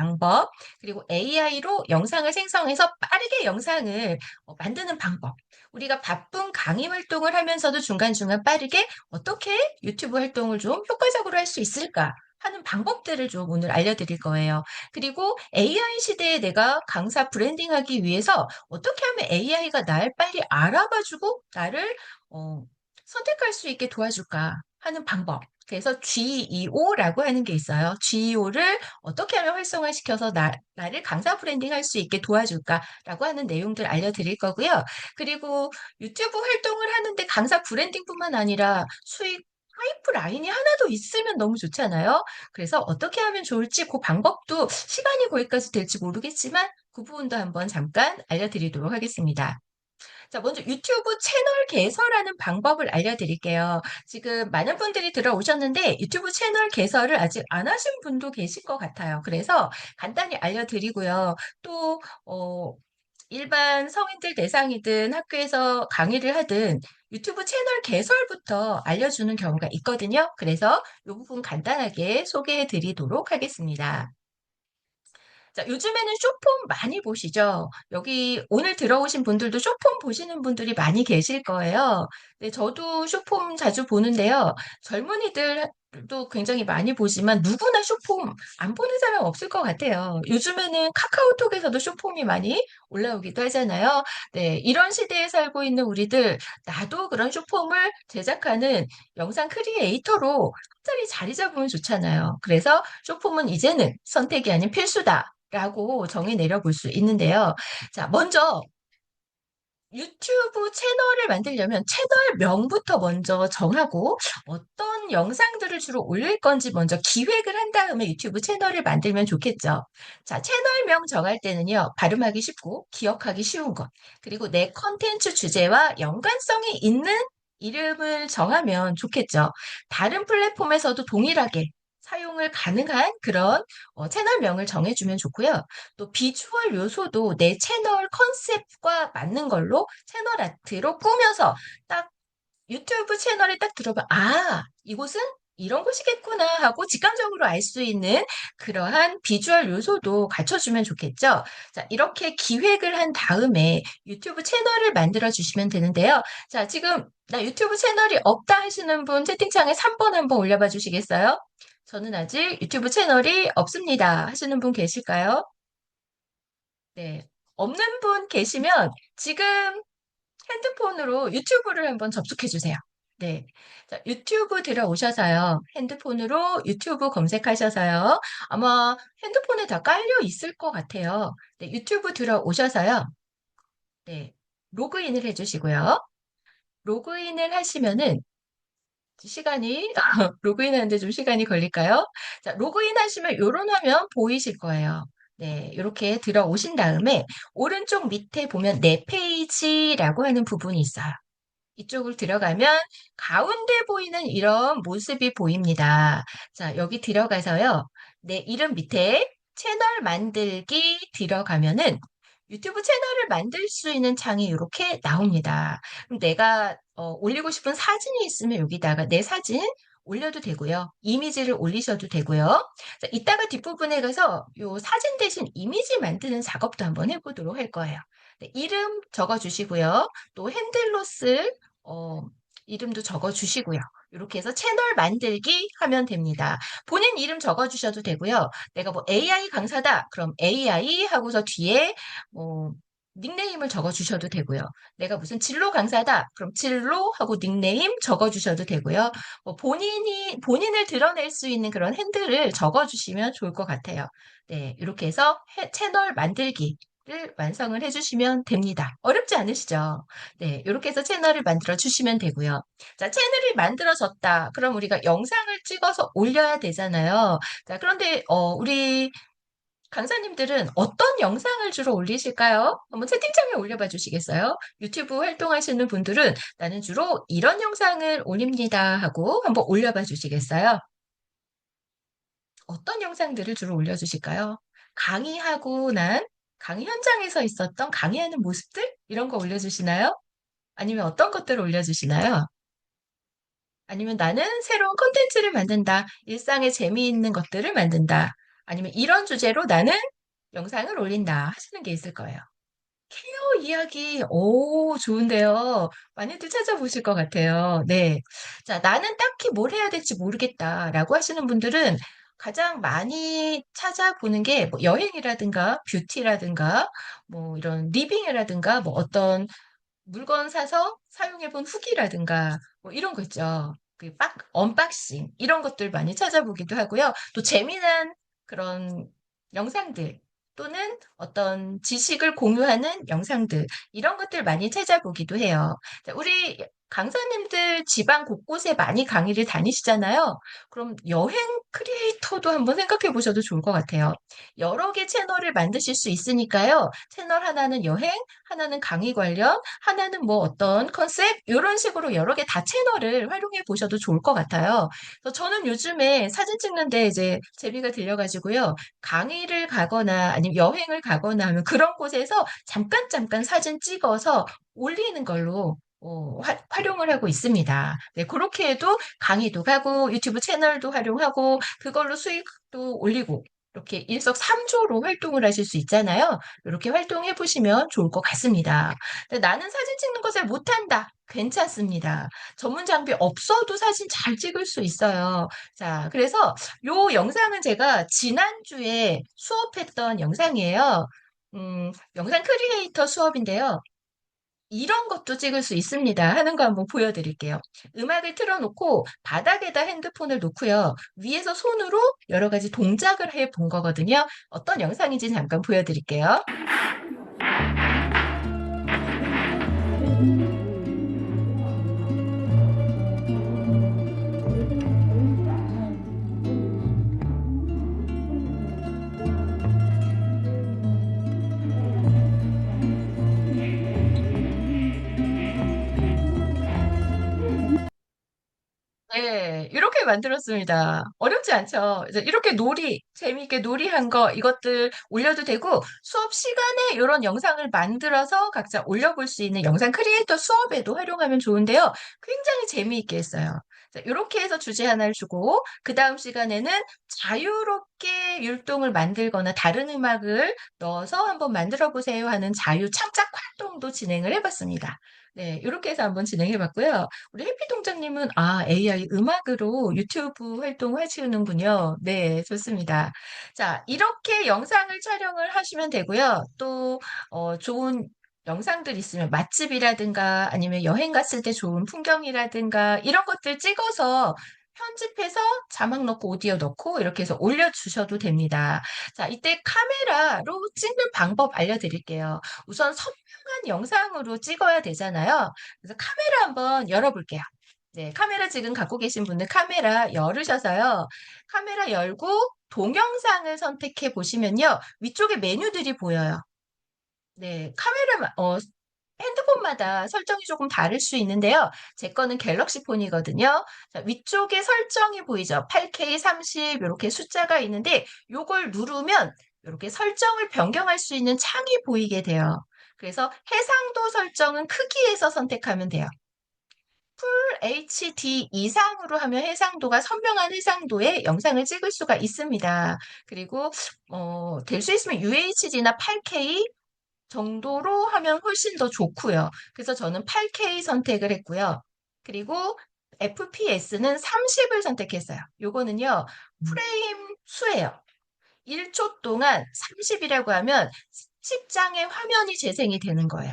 방법, 그리고 AI로 영상을 생성해서 빠르게 영상을 만드는 방법. 우리가 바쁜 강의 활동을 하면서도 중간중간 빠르게 어떻게 유튜브 활동을 좀 효과적으로 할 수 있을까 하는 방법들을 좀 오늘 알려드릴 거예요. 그리고 AI 시대에 내가 강사 브랜딩하기 위해서 어떻게 하면 AI가 날 빨리 알아봐주고 나를 선택할 수 있게 도와줄까 하는 방법. 그래서 GEO라고 하는 게 있어요. GEO를 어떻게 하면 활성화시켜서 나를 강사 브랜딩 할 수 있게 도와줄까라고 하는 내용들 알려드릴 거고요. 그리고 유튜브 활동을 하는데 강사 브랜딩뿐만 아니라 수익 파이프라인이 하나도 있으면 너무 좋잖아요. 그래서 어떻게 하면 좋을지 그 방법도 시간이 거기까지 될지 모르겠지만 그 부분도 한번 잠깐 알려드리도록 하겠습니다. 자, 먼저 유튜브 채널 개설하는 방법을 알려드릴게요. 지금 많은 분들이 들어오셨는데 유튜브 채널 개설을 아직 안 하신 분도 계실 것 같아요. 그래서 간단히 알려드리고요. 또, 일반 성인들 대상이든 학교에서 강의를 하든 유튜브 채널 개설부터 알려주는 경우가 있거든요. 그래서 이 부분 간단하게 소개해 드리도록 하겠습니다. 자, 요즘에는 쇼폼 많이 보시죠? 여기 오늘 들어오신 분들도 쇼폼 보시는 분들이 많이 계실 거예요. 네, 저도 쇼폼 자주 보는데요. 젊은이들도 굉장히 많이 보지만 누구나 쇼폼 안 보는 사람 없을 것 같아요. 요즘에는 카카오톡에서도 쇼폼이 많이 올라오기도 하잖아요. 네, 이런 시대에 살고 있는 우리들, 나도 그런 쇼폼을 제작하는 영상 크리에이터로 한 자리 자리 잡으면 좋잖아요. 그래서 쇼폼은 이제는 선택이 아닌 필수다. 라고 정의 내려볼 수 있는데요. 자, 먼저 유튜브 채널을 만들려면 채널명부터 먼저 정하고 어떤 영상들을 주로 올릴 건지 먼저 기획을 한 다음에 유튜브 채널을 만들면 좋겠죠. 자, 채널명 정할 때는요, 발음하기 쉽고 기억하기 쉬운 것, 그리고 내 컨텐츠 주제와 연관성이 있는 이름을 정하면 좋겠죠. 다른 플랫폼에서도 동일하게 사용을 가능한 그런 채널명을 정해주면 좋고요. 또 비주얼 요소도 내 채널 컨셉과 맞는 걸로 채널 아트로 꾸며서 딱 유튜브 채널에 딱 들어봐. 아, 이곳은 이런 곳이겠구나 하고 직감적으로 알 수 있는 그러한 비주얼 요소도 갖춰주면 좋겠죠. 자, 이렇게 기획을 한 다음에 유튜브 채널을 만들어 주시면 되는데요. 자, 지금 나 유튜브 채널이 없다 하시는 분 채팅창에 3번 한번 올려봐 주시겠어요? 저는 아직 유튜브 채널이 없습니다 하시는 분 계실까요? 네. 없는 분 계시면 지금 핸드폰으로 유튜브를 한번 접속해 주세요. 네. 자, 유튜브 들어오셔서요. 핸드폰으로 유튜브 검색하셔서요. 아마 핸드폰에 다 깔려 있을 것 같아요. 네, 유튜브 들어오셔서요. 네. 로그인을 해주시고요. 로그인을 하시면은 시간이, 로그인 하는데 좀 시간이 걸릴까요? 자, 로그인 하시면 요런 화면 보이실 거예요. 네, 이렇게 들어오신 다음에 오른쪽 밑에 보면 내 페이지라고 하는 부분이 있어요. 이쪽을 들어가면 가운데 보이는 이런 모습이 보입니다. 자, 여기 들어가서요. 내 이름 밑에 채널 만들기 들어가면은 유튜브 채널을 만들 수 있는 창이 이렇게 나옵니다. 그럼 내가 올리고 싶은 사진이 있으면 여기다가 내 사진 올려도 되고요. 이미지를 올리셔도 되고요. 자, 이따가 뒷부분에 가서 요 사진 대신 이미지 만드는 작업도 한번 해보도록 할 거예요. 네, 이름 적어주시고요. 또 핸들로 쓸 이름도 적어주시고요. 이렇게 해서 채널 만들기 하면 됩니다. 본인 이름 적어주셔도 되고요. 내가 뭐 AI 강사다. 그럼 AI 하고서 뒤에 뭐 닉네임을 적어주셔도 되고요. 내가 무슨 진로 강사다. 그럼 진로 하고 닉네임 적어주셔도 되고요. 뭐 본인을 드러낼 수 있는 그런 핸들을 적어주시면 좋을 것 같아요. 네, 이렇게 해서 채널 만들기 를 완성을 해주시면 됩니다. 어렵지 않으시죠? 네, 이렇게 해서 채널을 만들어 주시면 되고요. 자, 채널이 만들어졌다. 그럼 우리가 영상을 찍어서 올려야 되잖아요. 자, 그런데 우리 강사님들은 어떤 영상을 주로 올리실까요? 한번 채팅창에 올려봐 주시겠어요? 유튜브 활동하시는 분들은 나는 주로 이런 영상을 올립니다 하고 한번 올려봐 주시겠어요? 어떤 영상들을 주로 올려주실까요? 강의하고 난 강의 현장에서 있었던 강의하는 모습들? 이런 거 올려주시나요? 아니면 어떤 것들을 올려주시나요? 아니면 나는 새로운 콘텐츠를 만든다. 일상에 재미있는 것들을 만든다. 아니면 이런 주제로 나는 영상을 올린다 하시는 게 있을 거예요. 케어 이야기, 오, 좋은데요. 많이들 찾아보실 것 같아요. 네. 자, 나는 딱히 뭘 해야 될지 모르겠다라고 하시는 분들은 가장 많이 찾아보는 게 뭐 여행이라든가 뷰티라든가 뭐 이런 리빙이라든가 뭐 어떤 물건 사서 사용해본 후기라든가 뭐 이런 거 있죠. 언박싱 이런 것들 많이 찾아보기도 하고요. 또 재미난 그런 영상들 또는 어떤 지식을 공유하는 영상들 이런 것들 많이 찾아보기도 해요. 자, 우리 강사님들 지방 곳곳에 많이 강의를 다니시잖아요. 그럼 여행 크리에이터도 한번 생각해 보셔도 좋을 것 같아요. 여러 개 채널을 만드실 수 있으니까요. 채널 하나는 여행, 하나는 강의 관련, 하나는 뭐 어떤 컨셉 이런 식으로 여러 개 다 채널을 활용해 보셔도 좋을 것 같아요. 그래서 저는 요즘에 사진 찍는데 이제 재미가 들려가지고요. 강의를 가거나 아니면 여행을 가거나 하면 그런 곳에서 잠깐 잠깐 사진 찍어서 올리는 걸로 활용을 하고 있습니다. 네, 그렇게 해도 강의도 가고 유튜브 채널도 활용하고 그걸로 수익도 올리고 이렇게 일석삼조로 활동을 하실 수 있잖아요. 이렇게 활동해 보시면 좋을 것 같습니다. 근데 나는 사진 찍는 거 잘 못한다. 괜찮습니다. 전문 장비 없어도 사진 잘 찍을 수 있어요. 자, 그래서 요 영상은 제가 지난주에 수업했던 영상이에요. 영상 크리에이터 수업인데요. 이런 것도 찍을 수 있습니다. 하는 거 한번 보여드릴게요. 음악을 틀어놓고 바닥에다 핸드폰을 놓고요. 위에서 손으로 여러 가지 동작을 해 본 거거든요. 어떤 영상인지 잠깐 보여드릴게요. 네, 이렇게 만들었습니다. 어렵지 않죠? 이제 이렇게 재미있게 놀이한 거, 이것들 올려도 되고, 수업 시간에 이런 영상을 만들어서 각자 올려볼 수 있는 영상 크리에이터 수업에도 활용하면 좋은데요. 굉장히 재미있게 했어요. 자, 이렇게 해서 주제 하나를 주고, 그 다음 시간에는 자유롭게 율동을 만들거나 다른 음악을 넣어서 한번 만들어 보세요 하는 자유 창작 활동도 진행을 해봤습니다. 네, 이렇게 해서 한번 진행해봤고요. 우리 해피 동장님은 AI 음악으로 유튜브 활동하시는군요. 네, 좋습니다. 자, 이렇게 영상을 촬영을 하시면 되고요. 또 좋은 영상들 있으면 맛집이라든가 아니면 여행 갔을 때 좋은 풍경이라든가 이런 것들 찍어서 편집해서 자막 넣고 오디오 넣고 이렇게 해서 올려주셔도 됩니다. 자, 이때 카메라로 찍는 방법 알려드릴게요. 우선 선명한 영상으로 찍어야 되잖아요. 그래서 카메라 한번 열어볼게요. 네, 카메라 지금 갖고 계신 분들 카메라 열으셔서요. 카메라 열고 동영상을 선택해 보시면요. 위쪽에 메뉴들이 보여요. 네, 핸드폰마다 설정이 조금 다를 수 있는데요. 제 거는 갤럭시 폰이거든요. 자, 위쪽에 설정이 보이죠? 8K 30 이렇게 숫자가 있는데 요걸 누르면 이렇게 설정을 변경할 수 있는 창이 보이게 돼요. 그래서 해상도 설정은 크기에서 선택하면 돼요. 풀 HD 이상으로 하면 해상도가 선명한 해상도의 영상을 찍을 수가 있습니다. 그리고 될 수 있으면 UHD나 8K 정도로 하면 훨씬 더 좋고요. 그래서 저는 8K 선택을 했고요. 그리고 FPS는 30을 선택했어요. 요거는요, 프레임 수예요. 1초 동안 30이라고 하면 10장의 화면이 재생이 되는 거예요.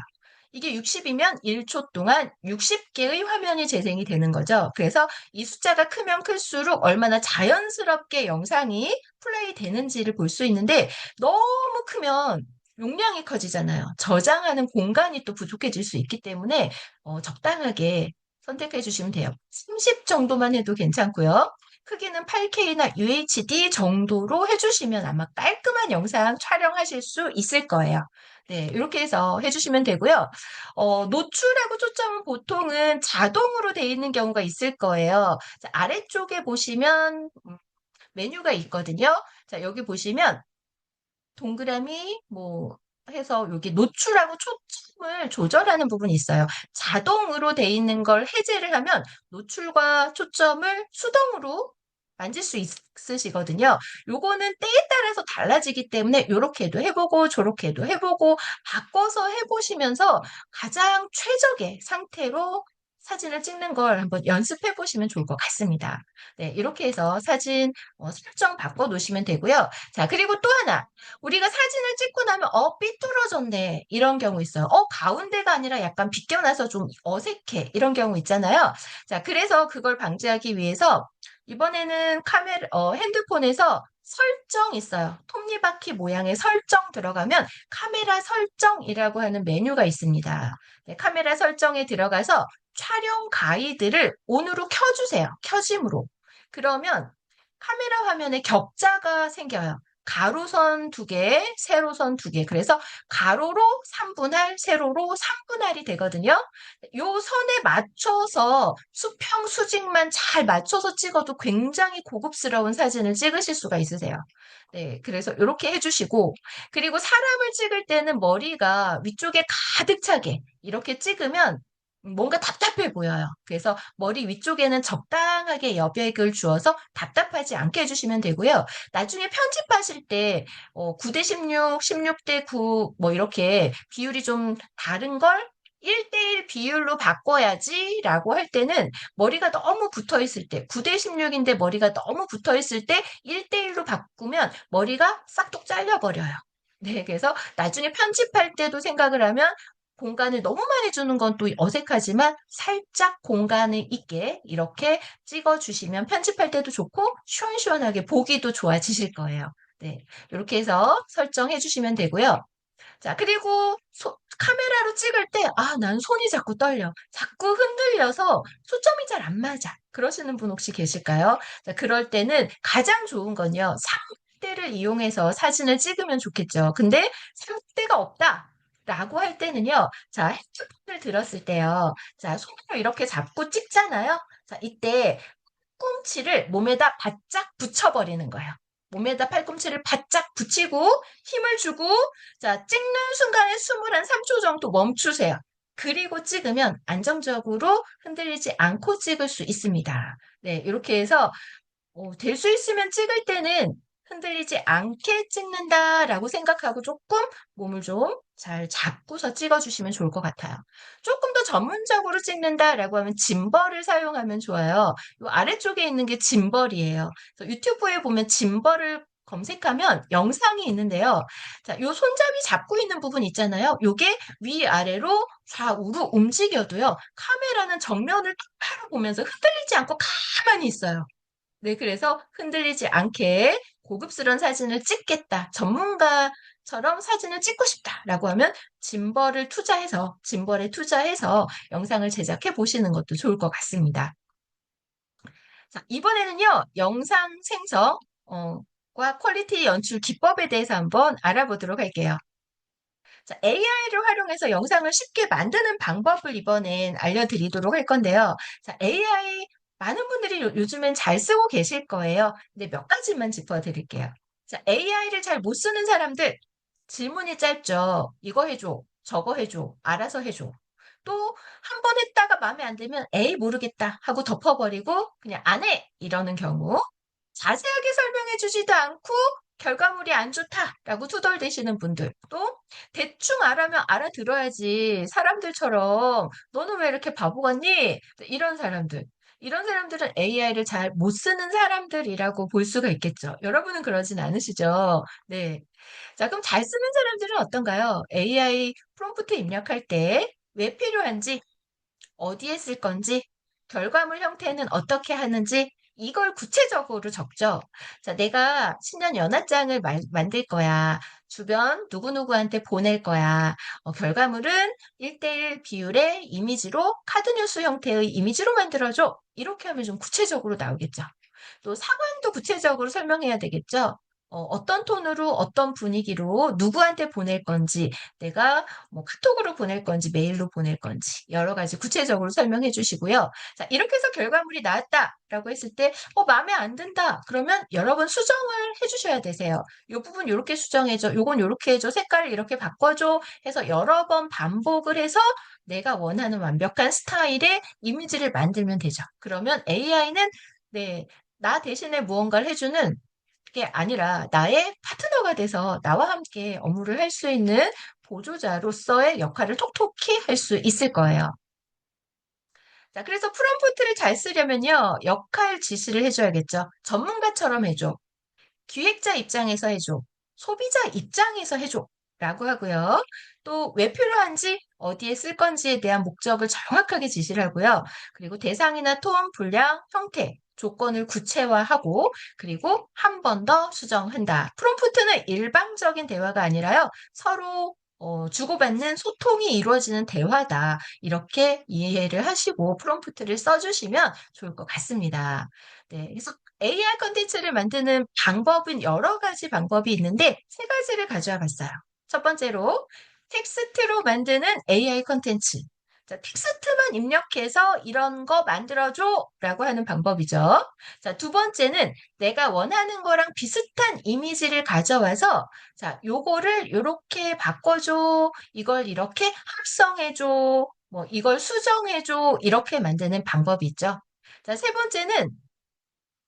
이게 60이면 1초 동안 60개의 화면이 재생이 되는 거죠. 그래서 이 숫자가 크면 클수록 얼마나 자연스럽게 영상이 플레이 되는지를 볼 수 있는데 너무 크면 용량이 커지잖아요. 저장하는 공간이 또 부족해질 수 있기 때문에 적당하게 선택해 주시면 돼요. 30 정도만 해도 괜찮고요. 크기는 8K나 UHD 정도로 해주시면 아마 깔끔한 영상 촬영하실 수 있을 거예요. 네, 이렇게 해서 해주시면 되고요. 노출하고 초점은 보통은 자동으로 돼 있는 경우가 있을 거예요. 자, 아래쪽에 보시면 메뉴가 있거든요. 자, 여기 보시면 동그라미 뭐 해서 여기 노출하고 초점을 조절하는 부분이 있어요. 자동으로 돼 있는 걸 해제를 하면 노출과 초점을 수동으로 만질 수 있으시거든요. 요거는 때에 따라서 달라지기 때문에 요렇게도 해보고 저렇게도 해보고 바꿔서 해보시면서 가장 최적의 상태로 사진을 찍는 걸 한번 연습해 보시면 좋을 것 같습니다. 네, 이렇게 해서 사진 설정 바꿔 놓으시면 되고요. 자, 그리고 또 하나. 우리가 사진을 찍고 나면 삐뚤어졌네. 이런 경우 있어요. 가운데가 아니라 약간 비껴나서 좀 어색해. 이런 경우 있잖아요. 자, 그래서 그걸 방지하기 위해서 이번에는 핸드폰에서 설정 있어요. 톱니바퀴 모양의 설정 들어가면 카메라 설정이라고 하는 메뉴가 있습니다. 네, 카메라 설정에 들어가서 촬영 가이드를 온으로 켜주세요. 켜짐으로. 그러면 카메라 화면에 격자가 생겨요. 가로선 두 개, 세로선 두 개. 그래서 가로로 3분할, 세로로 3분할이 되거든요. 요 선에 맞춰서 수평, 수직만 잘 맞춰서 찍어도 굉장히 고급스러운 사진을 찍으실 수가 있으세요. 네, 그래서 이렇게 해주시고, 그리고 사람을 찍을 때는 머리가 위쪽에 가득 차게 이렇게 찍으면 뭔가 답답해 보여요. 그래서 머리 위쪽에는 적당하게 여백을 주어서 답답하지 않게 해주시면 되고요. 나중에 편집하실 때 9대 16, 16대 9, 뭐 이렇게 비율이 좀 다른 걸 1대1 비율로 바꿔야지라고 할 때는 머리가 너무 붙어 있을 때, 9대 16인데 머리가 너무 붙어 있을 때 1대1로 바꾸면 머리가 싹둑 잘려버려요. 네, 그래서 나중에 편집할 때도 생각을 하면 공간을 너무 많이 주는 건 또 어색하지만 살짝 공간을 있게 이렇게 찍어주시면 편집할 때도 좋고 시원시원하게 보기도 좋아지실 거예요. 네, 이렇게 해서 설정해 주시면 되고요. 자, 그리고 카메라로 찍을 때, 난 손이 자꾸 떨려. 자꾸 흔들려서 초점이 잘 안 맞아. 그러시는 분 혹시 계실까요? 자, 그럴 때는 가장 좋은 건요. 3대를 이용해서 사진을 찍으면 좋겠죠. 근데 3대가 없다. 라고 할 때는요. 자, 핸드폰을 들었을 때요. 자, 손으로 이렇게 잡고 찍잖아요. 자, 이때 팔꿈치를 몸에다 바짝 붙여버리는 거예요. 몸에다 팔꿈치를 바짝 붙이고 힘을 주고 자 찍는 순간에 숨을 한 3초 정도 멈추세요. 그리고 찍으면 안정적으로 흔들리지 않고 찍을 수 있습니다. 네, 이렇게 해서 될 수 있으면 찍을 때는 흔들리지 않게 찍는다라고 생각하고 조금 몸을 좀 잘 잡고서 찍어주시면 좋을 것 같아요. 조금 더 전문적으로 찍는다라고 하면 짐벌을 사용하면 좋아요. 이 아래쪽에 있는 게 짐벌이에요. 그래서 유튜브에 보면 짐벌을 검색하면 영상이 있는데요. 자, 요 손잡이 잡고 있는 부분 있잖아요. 요게 위아래로 좌우로 움직여도요. 카메라는 정면을 똑바로 보면서 흔들리지 않고 가만히 있어요. 네, 그래서 흔들리지 않게 고급스러운 사진을 찍겠다. 전문가처럼 사진을 찍고 싶다라고 하면 짐벌에 투자해서 영상을 제작해 보시는 것도 좋을 것 같습니다. 자, 이번에는요, 영상 생성, 과 퀄리티 연출 기법에 대해서 한번 알아보도록 할게요. 자, AI를 활용해서 영상을 쉽게 만드는 방법을 이번엔 알려드리도록 할 건데요. 자, AI 많은 분들이 요즘엔 잘 쓰고 계실 거예요. 근데 몇 가지만 짚어드릴게요. 자, AI를 잘 못 쓰는 사람들 질문이 짧죠. 이거 해줘, 저거 해줘, 알아서 해줘. 또 한 번 했다가 마음에 안 들면 에이 모르겠다 하고 덮어버리고 그냥 안 해 이러는 경우. 자세하게 설명해 주지도 않고 결과물이 안 좋다라고 투덜대시는 분들. 또 대충 알아면 알아들어야지 사람들처럼 너는 왜 이렇게 바보 같니? 이런 사람들. 이런 사람들은 AI를 잘 못 쓰는 사람들이라고 볼 수가 있겠죠. 여러분은 그러진 않으시죠? 네. 자, 그럼 잘 쓰는 사람들은 어떤가요? AI 프롬프트 입력할 때 왜 필요한지, 어디에 쓸 건지, 결과물 형태는 어떻게 하는지, 이걸 구체적으로 적죠. 자, 내가 신년 연합장을 만들 거야. 주변 누구누구한테 보낼 거야. 결과물은 1대1 비율의 이미지로 카드뉴스 형태의 이미지로 만들어줘. 이렇게 하면 좀 구체적으로 나오겠죠. 또 상황도 구체적으로 설명해야 되겠죠. 어떤 톤으로 어떤 분위기로 누구한테 보낼 건지 내가 뭐 카톡으로 보낼 건지 메일로 보낼 건지 여러 가지 구체적으로 설명해 주시고요. 자, 이렇게 해서 결과물이 나왔다라고 했을 때 마음에 안 든다. 그러면 여러 번 수정을 해 주셔야 되세요. 이 부분 이렇게 수정해 줘. 요건 이렇게 해 줘. 색깔을 이렇게 바꿔 줘. 해서 여러 번 반복을 해서 내가 원하는 완벽한 스타일의 이미지를 만들면 되죠. 그러면 AI는 네, 나 대신에 무언가를 해주는 게 아니라 나의 파트너가 돼서 나와 함께 업무를 할 수 있는 보조자로서의 역할을 톡톡히 할 수 있을 거예요. 자, 그래서 프롬프트를 잘 쓰려면요, 역할 지시를 해줘야겠죠. 전문가처럼 해줘. 기획자 입장에서 해줘. 소비자 입장에서 해줘. 라고 하고요. 또 왜 필요한지, 어디에 쓸 건지에 대한 목적을 정확하게 지시를 하고요. 그리고 대상이나 톤, 분량, 형태, 조건을 구체화하고, 그리고 한 번 더 수정한다. 프롬프트는 일방적인 대화가 아니라요. 서로 주고받는 소통이 이루어지는 대화다. 이렇게 이해를 하시고 프롬프트를 써주시면 좋을 것 같습니다. 네, 그래서 AI 컨텐츠를 만드는 방법은 여러 가지 방법이 있는데 세 가지를 가져와 봤어요. 첫 번째로 텍스트로 만드는 AI 컨텐츠. 자, 텍스트만 입력해서 이런 거 만들어줘 라고 하는 방법이죠. 자, 두 번째는 내가 원하는 거랑 비슷한 이미지를 가져와서 자, 요거를 요렇게 바꿔줘. 이걸 이렇게 합성해줘. 뭐 이걸 수정해줘. 이렇게 만드는 방법이 있죠. 자, 세 번째는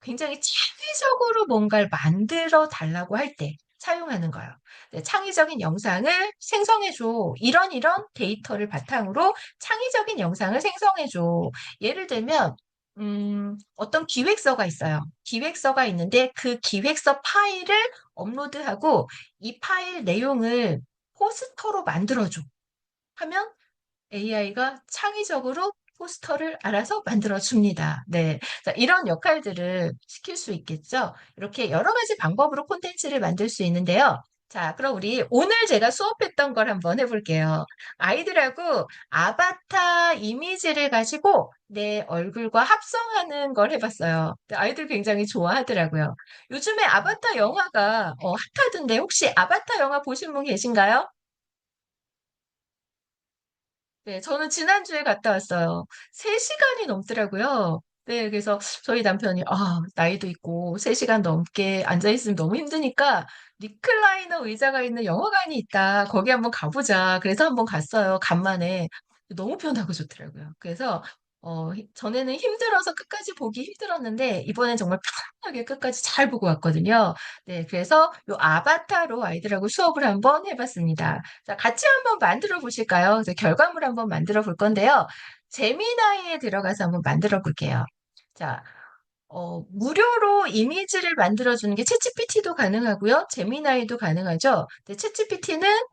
굉장히 창의적으로 뭔가를 만들어 달라고 할 때 사용하는 거예요. 네, 창의적인 영상을 생성해줘. 이런 데이터를 바탕으로 창의적인 영상을 생성해줘. 예를 들면, 어떤 기획서가 있어요. 기획서가 있는데 그 기획서 파일을 업로드하고 이 파일 내용을 포스터로 만들어줘. 하면 AI가 창의적으로 포스터를 알아서 만들어 줍니다. 네. 자, 이런 역할들을 시킬 수 있겠죠. 이렇게 여러 가지 방법으로 콘텐츠를 만들 수 있는데요. 자, 그럼 우리 오늘 제가 수업했던 걸 한번 해볼게요. 아이들하고 아바타 이미지를 가지고 내 얼굴과 합성하는 걸 해봤어요. 아이들 굉장히 좋아하더라고요. 요즘에 아바타 영화가 핫하던데 혹시 아바타 영화 보신 분 계신가요? 네, 저는 지난주에 갔다 왔어요. 3시간이 넘더라고요. 네, 그래서 저희 남편이, 나이도 있고 3시간 넘게 앉아있으면 너무 힘드니까 리클라이너 의자가 있는 영화관이 있다. 거기 한번 가보자. 그래서 한번 갔어요. 간만에. 너무 편하고 좋더라고요. 그래서, 전에는 힘들어서 끝까지 보기 힘들었는데, 이번엔 정말 편하게 끝까지 잘 보고 왔거든요. 네, 그래서 요 아바타로 아이들하고 수업을 한번 해봤습니다. 자, 같이 한번 만들어 보실까요? 그래서 결과물 한번 만들어 볼 건데요. 제미나이에 들어가서 한번 만들어 볼게요. 자, 무료로 이미지를 만들어주는 게 챗GPT도 가능하고요. 제미나이도 가능하죠. 근데 챗GPT는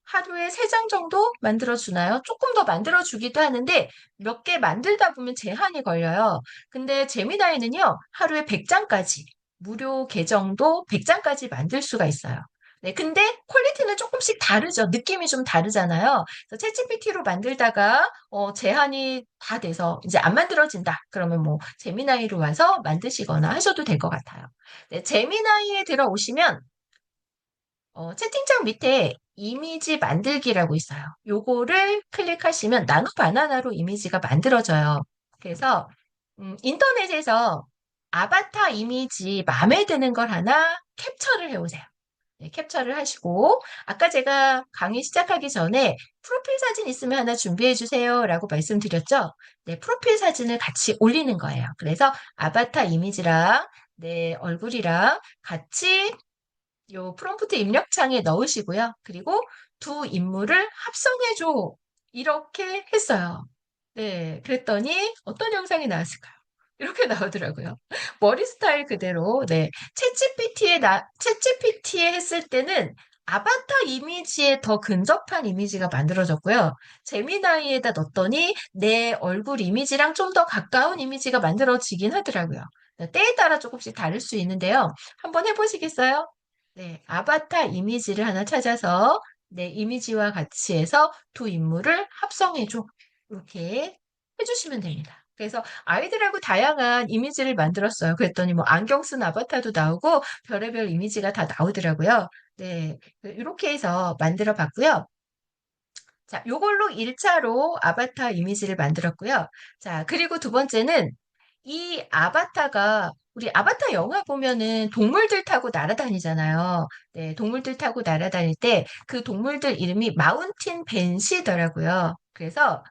하루에 3장 정도 만들어주나요? 조금 더 만들어주기도 하는데 몇 개 만들다 보면 제한이 걸려요. 근데 제미나이는요, 하루에 100장까지, 무료 계정도 100장까지 만들 수가 있어요. 네, 근데 퀄리티는 조금씩 다르죠. 느낌이 좀 다르잖아요. 그래서 챗GPT로 만들다가 제한이 다 돼서 이제 안 만들어진다. 그러면 뭐 제미나이로 와서 만드시거나 하셔도 될 것 같아요. 네, 제미나이에 들어오시면 채팅창 밑에 이미지 만들기라고 있어요. 요거를 클릭하시면 나노 바나나로 이미지가 만들어져요. 그래서 인터넷에서 아바타 이미지 마음에 드는 걸 하나 캡처를 해오세요. 네, 캡처를 하시고 아까 제가 강의 시작하기 전에 프로필 사진 있으면 하나 준비해 주세요라고 말씀드렸죠. 네, 프로필 사진을 같이 올리는 거예요. 그래서 아바타 이미지랑 내 얼굴이랑 같이 요 프롬프트 입력창에 넣으시고요. 그리고 두 인물을 합성해줘. 이렇게 했어요. 네, 그랬더니 어떤 영상이 나왔을까요? 이렇게 나오더라고요. 머리 스타일 그대로, 네. 챗GPT에 했을 때는 아바타 이미지에 더 근접한 이미지가 만들어졌고요. 제미나이에다 넣었더니 내 얼굴 이미지랑 좀 더 가까운 이미지가 만들어지긴 하더라고요. 네, 때에 따라 조금씩 다를 수 있는데요. 한번 해보시겠어요? 네, 아바타 이미지를 하나 찾아서 내 이미지와 같이 해서 두 인물을 합성해줘. 이렇게 해주시면 됩니다. 그래서 아이들하고 다양한 이미지를 만들었어요. 그랬더니 뭐 안경 쓴 아바타도 나오고 별의별 이미지가 다 나오더라고요. 네, 이렇게 해서 만들어 봤고요. 자, 요걸로 1차로 아바타 이미지를 만들었고요. 자, 그리고 두 번째는 이 아바타가 우리 아바타 영화 보면은 동물들 타고 날아다니잖아요. 네, 동물들 타고 날아다닐 때 그 동물들 이름이 마운틴 벤시더라고요. 그래서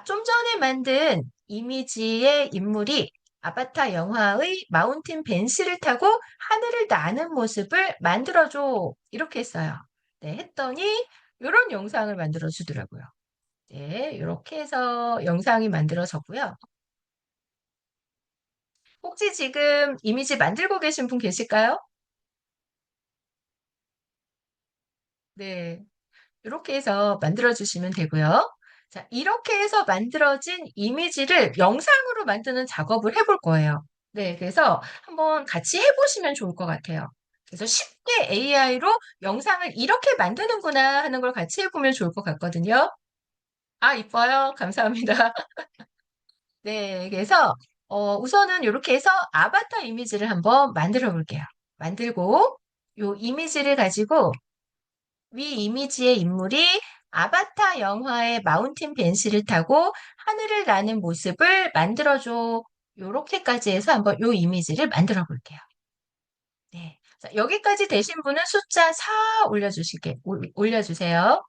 좀 전에 만든 이미지의 인물이 아바타 영화의 마운틴 벤시를 타고 하늘을 나는 모습을 만들어줘. 이렇게 했어요. 네, 했더니 이런 영상을 만들어 주더라고요. 네, 이렇게 해서 영상이 만들어졌고요. 혹시 지금 이미지 만들고 계신 분 계실까요? 네, 이렇게 해서 만들어 주시면 되고요. 자, 이렇게 해서 만들어진 이미지를 영상으로 만드는 작업을 해볼 거예요. 네, 그래서 한번 같이 해보시면 좋을 것 같아요. 그래서 쉽게 AI로 영상을 이렇게 만드는구나 하는 걸 같이 해보면 좋을 것 같거든요. 아, 이뻐요. 감사합니다. 네, 그래서 우선은 이렇게 해서 아바타 이미지를 한번 만들어 볼게요. 만들고 이 이미지를 가지고 위 이미지의 인물이 아바타 영화의 마운틴 벤시를 타고 하늘을 나는 모습을 만들어줘. 요렇게까지 해서 한번 요 이미지를 만들어 볼게요. 네. 자, 여기까지 되신 분은 숫자 4 올려주세요.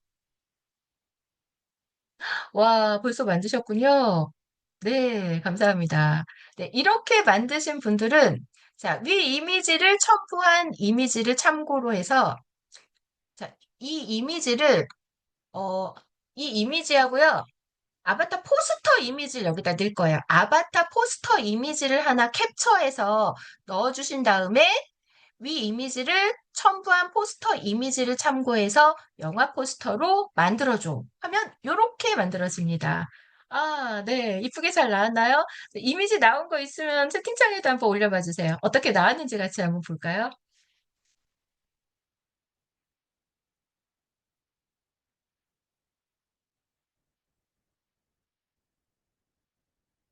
와, 벌써 만드셨군요. 네, 감사합니다. 네, 이렇게 만드신 분들은 자, 위 이미지를 첨부한 이미지를 참고로 해서 자, 어, 이 이미지하고요. 아바타 포스터 이미지를 여기다 넣을 거예요. 아바타 포스터 이미지를 하나 캡처해서 넣어주신 다음에 위 이미지를 첨부한 포스터 이미지를 참고해서 영화 포스터로 만들어줘. 하면 이렇게 만들어집니다. 아, 네. 이쁘게 잘 나왔나요? 네, 이미지 나온 거 있으면 채팅창에도 한번 올려봐 주세요. 어떻게 나왔는지 같이 한번 볼까요?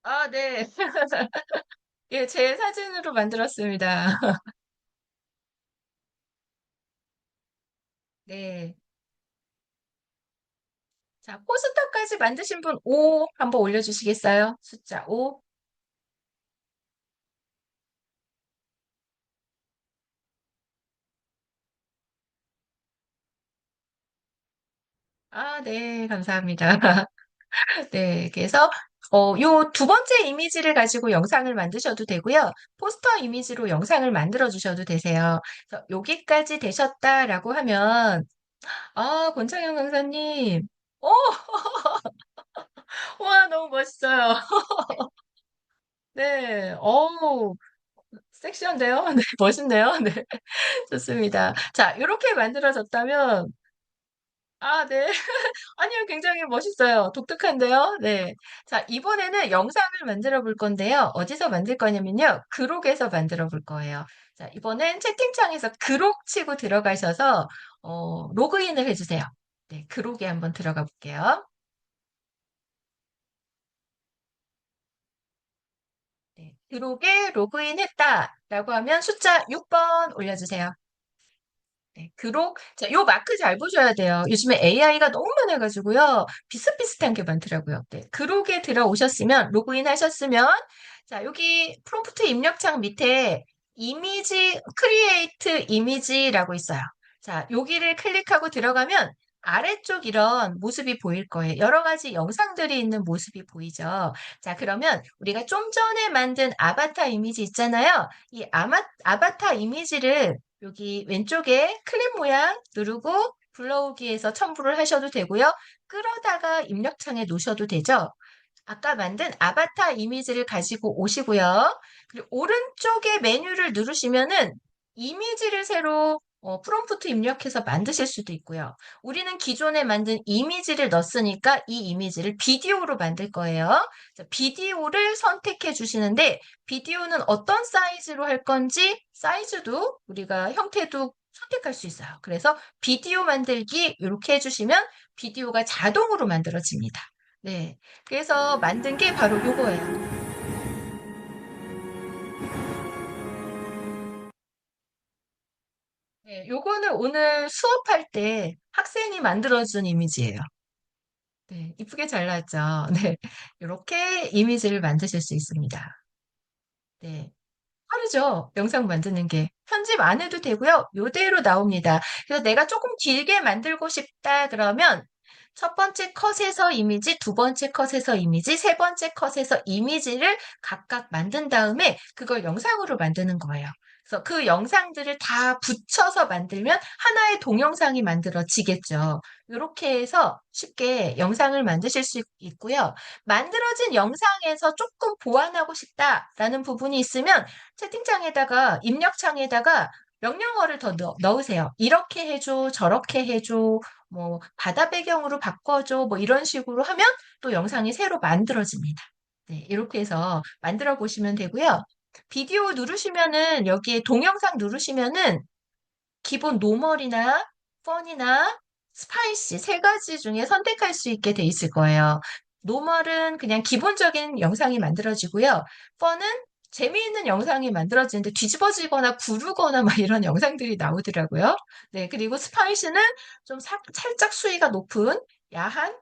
아, 네. 예, 제 사진으로 만들었습니다. 네. 자, 포스터까지 만드신 분 5 한번 올려주시겠어요? 숫자 5. 아, 네. 감사합니다. 네. 그래서, 요 두 번째 이미지를 가지고 영상을 만드셔도 되고요. 포스터 이미지로 영상을 만들어 주셔도 되세요. 그래서 여기까지 되셨다라고 하면, 아, 권창현 강사님. 오, 와, 너무 멋있어요. 네. 어우, 섹시한데요? 네, 멋있네요. 네, 좋습니다. 자, 이렇게 만들어졌다면, 아, 네. 아니요, 굉장히 멋있어요. 독특한데요? 네. 자, 이번에는 영상을 만들어 볼 건데요. 어디서 만들 거냐면요. 그록에서 만들어 볼 거예요. 자, 이번엔 채팅창에서 그록 치고 들어가셔서, 로그인을 해주세요. 네, 그록에 한번 들어가 볼게요. 네, 그록에 로그인 했다라고 하면 숫자 6번 올려주세요. 네, 그록, 자, 요 마크 잘 보셔야 돼요. 요즘에 AI가 너무 많아가지고요. 비슷비슷한 게 많더라고요. 네, 그록에 들어오셨으면, 로그인 하셨으면, 자, 여기 프롬프트 입력창 밑에 이미지, 크리에이트 이미지라고 있어요. 자, 여기를 클릭하고 들어가면 아래쪽 이런 모습이 보일 거예요. 여러 가지 영상들이 있는 모습이 보이죠. 자, 그러면 우리가 좀 전에 만든 아바타 이미지 있잖아요. 이 아바타 이미지를 여기 왼쪽에 클립 모양 누르고 불러오기에서 첨부를 하셔도 되고요. 끌어다가 입력창에 놓으셔도 되죠. 아까 만든 아바타 이미지를 가지고 오시고요. 그리고 오른쪽에 메뉴를 누르시면은 이미지를 새로 프롬프트 입력해서 만드실 수도 있고요. 우리는 기존에 만든 이미지를 넣었으니까 이 이미지를 비디오로 만들 거예요. 자, 비디오를 선택해 주시는데 비디오는 어떤 사이즈로 할 건지 사이즈도 우리가 형태도 선택할 수 있어요. 그래서 비디오 만들기 이렇게 해주시면 비디오가 자동으로 만들어집니다. 네. 그래서 만든 게 바로 요거예요. 네, 요거는 오늘 수업할 때 학생이 만들어준 이미지예요. 네, 이쁘게 잘 나왔죠. 네, 이렇게 이미지를 만드실 수 있습니다. 네, 빠르죠? 영상 만드는 게. 편집 안 해도 되고요. 요대로 나옵니다. 그래서 내가 조금 길게 만들고 싶다 그러면 첫 번째 컷에서 이미지, 두 번째 컷에서 이미지, 세 번째 컷에서 이미지를 각각 만든 다음에 그걸 영상으로 만드는 거예요. 그래서 그 영상들을 다 붙여서 만들면 하나의 동영상이 만들어지겠죠. 이렇게 해서 쉽게 영상을 만드실 수 있고요. 만들어진 영상에서 조금 보완하고 싶다라는 부분이 있으면 채팅창에다가, 입력창에다가 명령어를 더 넣으세요. 이렇게 해줘, 저렇게 해줘, 뭐 바다 배경으로 바꿔줘 뭐 이런 식으로 하면 또 영상이 새로 만들어집니다. 네, 이렇게 해서 만들어 보시면 되고요. 비디오 누르시면은 여기에 동영상 누르시면은 기본 노멀이나 펀이나 스파이시 세 가지 중에 선택할 수 있게 돼 있을 거예요. 노멀은 그냥 기본적인 영상이 만들어지고요. 펀은 재미있는 영상이 만들어지는데 뒤집어지거나 구르거나 막 이런 영상들이 나오더라고요. 네, 그리고 스파이시는 좀 살짝 수위가 높은 야한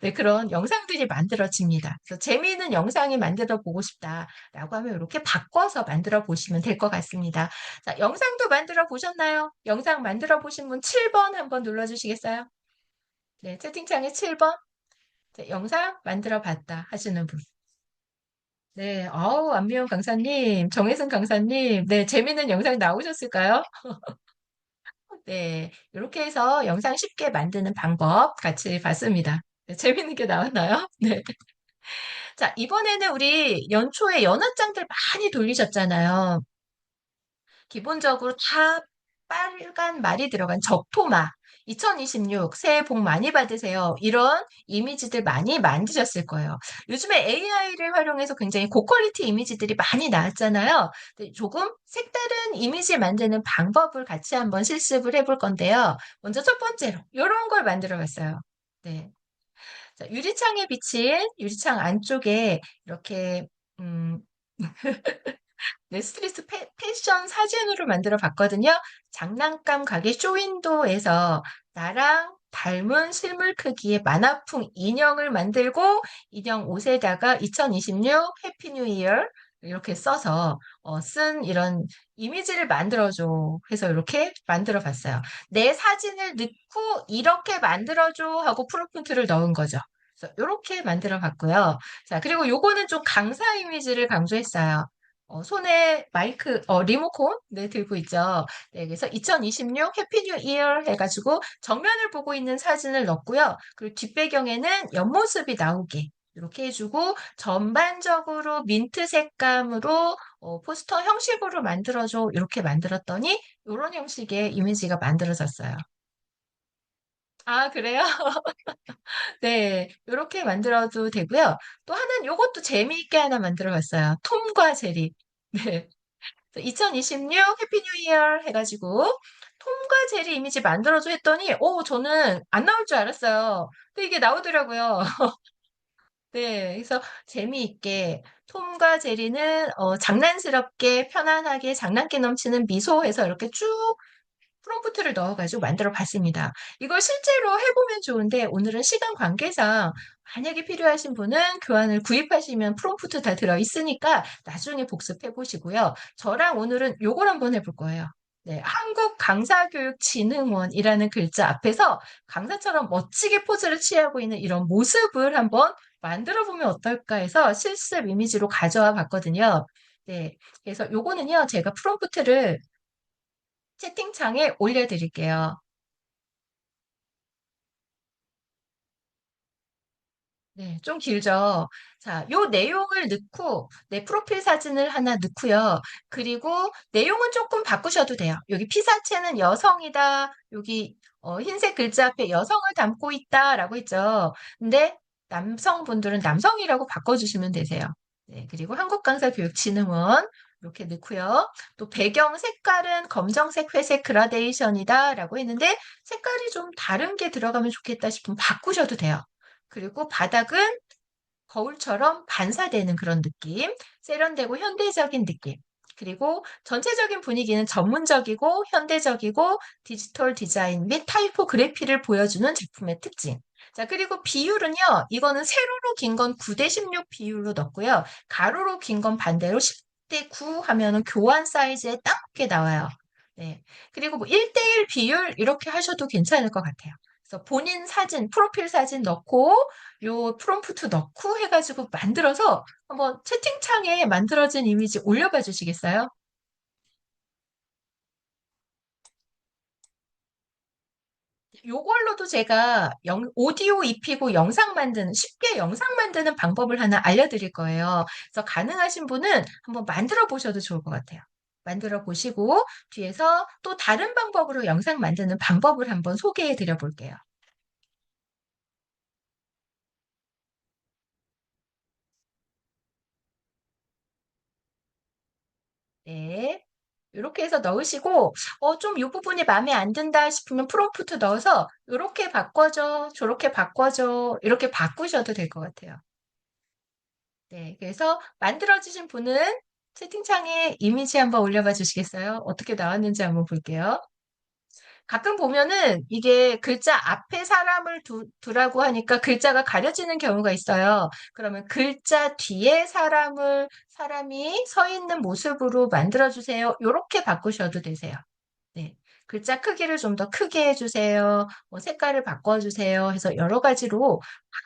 네, 그런 영상들이 만들어집니다. 그래서 재미있는 영상이 만들어 보고 싶다라고 하면 이렇게 바꿔서 만들어 보시면 될 것 같습니다. 자, 영상도 만들어 보셨나요? 영상 만들어 보신 분 7번 한번 눌러주시겠어요? 네, 채팅창에 7번. 네, 영상 만들어 봤다 하시는 분. 네, 아우, 안미영 강사님, 정혜승 강사님, 네, 재밌는 영상 나오셨을까요? 네, 이렇게 해서 영상 쉽게 만드는 방법 같이 봤습니다. 네, 재밌는 게 나왔나요? 네. 자, 이번에는 우리 연초에 연합장들 많이 돌리셨잖아요. 기본적으로 다 빨간 말이 들어간 적토마. 2026 새해 복 많이 받으세요. 이런 이미지들 많이 만드셨을 거예요. 요즘에 AI를 활용해서 굉장히 고퀄리티 이미지들이 많이 나왔잖아요. 근데 조금 색다른 이미지 만드는 방법을 같이 한번 실습을 해볼 건데요. 먼저 첫 번째로 이런 걸 만들어 봤어요. 네. 자, 유리창에 비친 유리창 안쪽에 이렇게 음, 네, 스트리트 패션 사진으로 만들어 봤거든요. 장난감 가게 쇼윈도에서 나랑 닮은 실물 크기의 만화풍 인형을 만들고 인형 옷에다가 2026 해피 뉴 이어 이렇게 써서 쓴 이런 이미지를 만들어줘 해서 이렇게 만들어 봤어요. 내 사진을 넣고 이렇게 만들어줘 하고 프롬프트를 넣은 거죠. 그래서 이렇게 만들어 봤고요. 자, 그리고 요거는 좀 강사 이미지를 강조했어요. 손에 마이크, 리모컨, 네, 들고 있죠. 네, 그래서 2026 해피 뉴 이어 해가지고 정면을 보고 있는 사진을 넣었고요. 그리고 뒷배경에는 옆모습이 나오게 이렇게 해주고 전반적으로 민트 색감으로 포스터 형식으로 만들어줘 이렇게 만들었더니 이런 형식의 이미지가 만들어졌어요. 아, 그래요? 네, 이렇게 만들어도 되고요. 또 하나는 이것도 재미있게 하나 만들어 봤어요. 톰과 제리. 네. 2026 해피 뉴 이어 해가지고 톰과 제리 이미지 만들어줘 했더니 저는 안 나올 줄 알았어요. 근데 이게 나오더라고요. 네, 그래서 재미있게 톰과 제리는 장난스럽게 편안하게 장난기 넘치는 미소해서 이렇게 쭉 프롬프트를 넣어가지고 만들어 봤습니다. 이걸 실제로 해보면 좋은데 오늘은 시간 관계상 만약에 필요하신 분은 교환을 구입하시면 프롬프트 다 들어있으니까 나중에 복습해 보시고요. 저랑 오늘은 요걸 한번 해볼 거예요. 네, 한국강사교육진흥원이라는 글자 앞에서 강사처럼 멋지게 포즈를 취하고 있는 이런 모습을 한번 만들어 보면 어떨까 해서 실습 이미지로 가져와 봤거든요. 네, 그래서 요거는요, 제가 프롬프트를 채팅창에 올려드릴게요. 네, 좀 길죠? 자, 요 내용을 넣고, 내 프로필 사진을 하나 넣고요. 그리고 내용은 조금 바꾸셔도 돼요. 여기 피사체는 여성이다. 여기 흰색 글자 앞에 여성을 담고 있다라고 했죠. 근데 남성분들은 남성이라고 바꿔주시면 되세요. 네, 그리고 한국강사교육진흥원 이렇게 넣고요. 또 배경 색깔은 검정색, 회색 그라데이션이다라고 했는데 색깔이 좀 다른 게 들어가면 좋겠다 싶으면 바꾸셔도 돼요. 그리고 바닥은 거울처럼 반사되는 그런 느낌, 세련되고 현대적인 느낌. 그리고 전체적인 분위기는 전문적이고 현대적이고 디지털 디자인 및 타이포그래피를 보여주는 제품의 특징. 자, 그리고 비율은요, 이거는 세로로 긴 건 9대 16 비율로 넣고요. 가로로 긴 건 반대로 10대 9 하면은 교환 사이즈에 딱 맞게 나와요. 네. 그리고 뭐 1대1 비율 이렇게 하셔도 괜찮을 것 같아요. 그래서 본인 사진, 프로필 사진 넣고, 요 프롬프트 넣고 해가지고 만들어서 한번 채팅창에 만들어진 이미지 올려봐 주시겠어요? 요걸로도 제가 오디오 입히고 영상 만드는, 쉽게 영상 만드는 방법을 하나 알려드릴 거예요. 그래서 가능하신 분은 한번 만들어 보셔도 좋을 것 같아요. 만들어 보시고, 뒤에서 또 다른 방법으로 영상 만드는 방법을 한번 소개해 드려 볼게요. 네. 이렇게 해서 넣으시고, 좀 이 부분이 마음에 안 든다 싶으면 프롬프트 넣어서, 이렇게 바꿔줘, 저렇게 바꿔줘, 이렇게 바꾸셔도 될 것 같아요. 네. 그래서 만들어주신 분은 채팅창에 이미지 한번 올려봐 주시겠어요? 어떻게 나왔는지 한번 볼게요. 가끔 보면은 이게 글자 앞에 사람을 두라고 하니까 글자가 가려지는 경우가 있어요. 그러면 글자 뒤에 사람이 서 있는 모습으로 만들어주세요. 이렇게 바꾸셔도 되세요. 네. 글자 크기를 좀 더 크게 해주세요. 뭐 색깔을 바꿔주세요. 해서 여러 가지로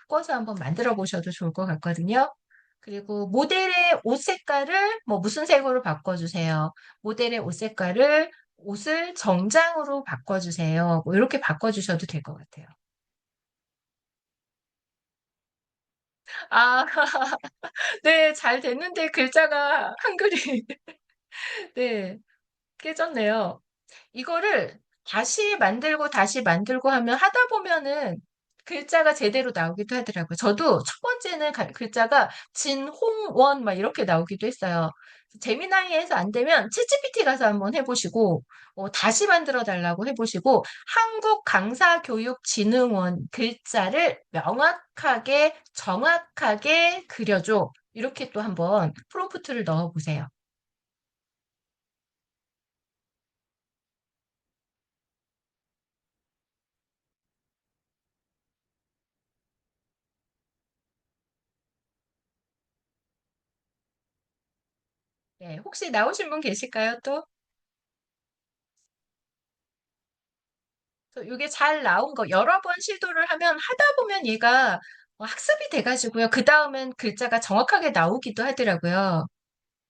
바꿔서 한번 만들어 보셔도 좋을 것 같거든요. 그리고 모델의 옷 색깔을 뭐 무슨 색으로 바꿔주세요. 모델의 옷 색깔을 옷을 정장으로 바꿔주세요. 뭐 이렇게 바꿔주셔도 될 것 같아요. 아, 네, 잘 됐는데 글자가 한글이 네, 깨졌네요. 이거를 다시 만들고 하면 하다 보면은 글자가 제대로 나오기도 하더라고요. 저도 첫 번째는 글자가 진홍원 막 이렇게 나오기도 했어요. 재미나이에서 안 되면 챗GPT 가서 한번 해보시고 다시 만들어 달라고 해보시고 한국강사교육진흥원 글자를 명확하게 정확하게 그려줘. 이렇게 또 한번 프롬프트를 넣어보세요. 네, 혹시 나오신 분 계실까요, 또? 이게 잘 나온 거 여러 번 시도를 하면 하다 보면 얘가 학습이 돼가지고요. 그 다음엔 글자가 정확하게 나오기도 하더라고요.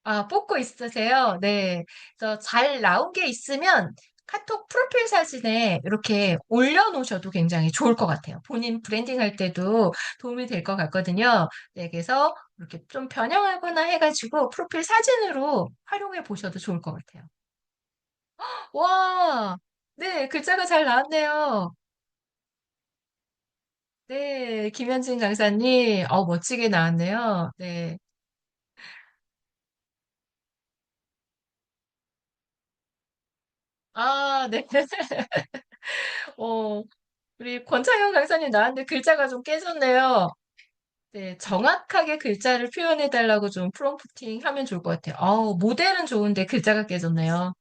아, 뽑고 있으세요? 네. 그래서 잘 나온 게 있으면 카톡 프로필 사진에 이렇게 올려놓으셔도 굉장히 좋을 것 같아요. 본인 브랜딩 할 때도 도움이 될 것 같거든요. 네, 그래서 이렇게 좀 변형하거나 해가지고 프로필 사진으로 활용해 보셔도 좋을 것 같아요. 와, 네, 글자가 잘 나왔네요. 네, 김현진 강사님, 멋지게 나왔네요. 네. 아, 네. 어, 우리 권창현 강사님 나왔는데 글자가 좀 깨졌네요. 네, 정확하게 글자를 표현해달라고 좀 프롬프팅 하면 좋을 것 같아요. 모델은 좋은데 글자가 깨졌네요.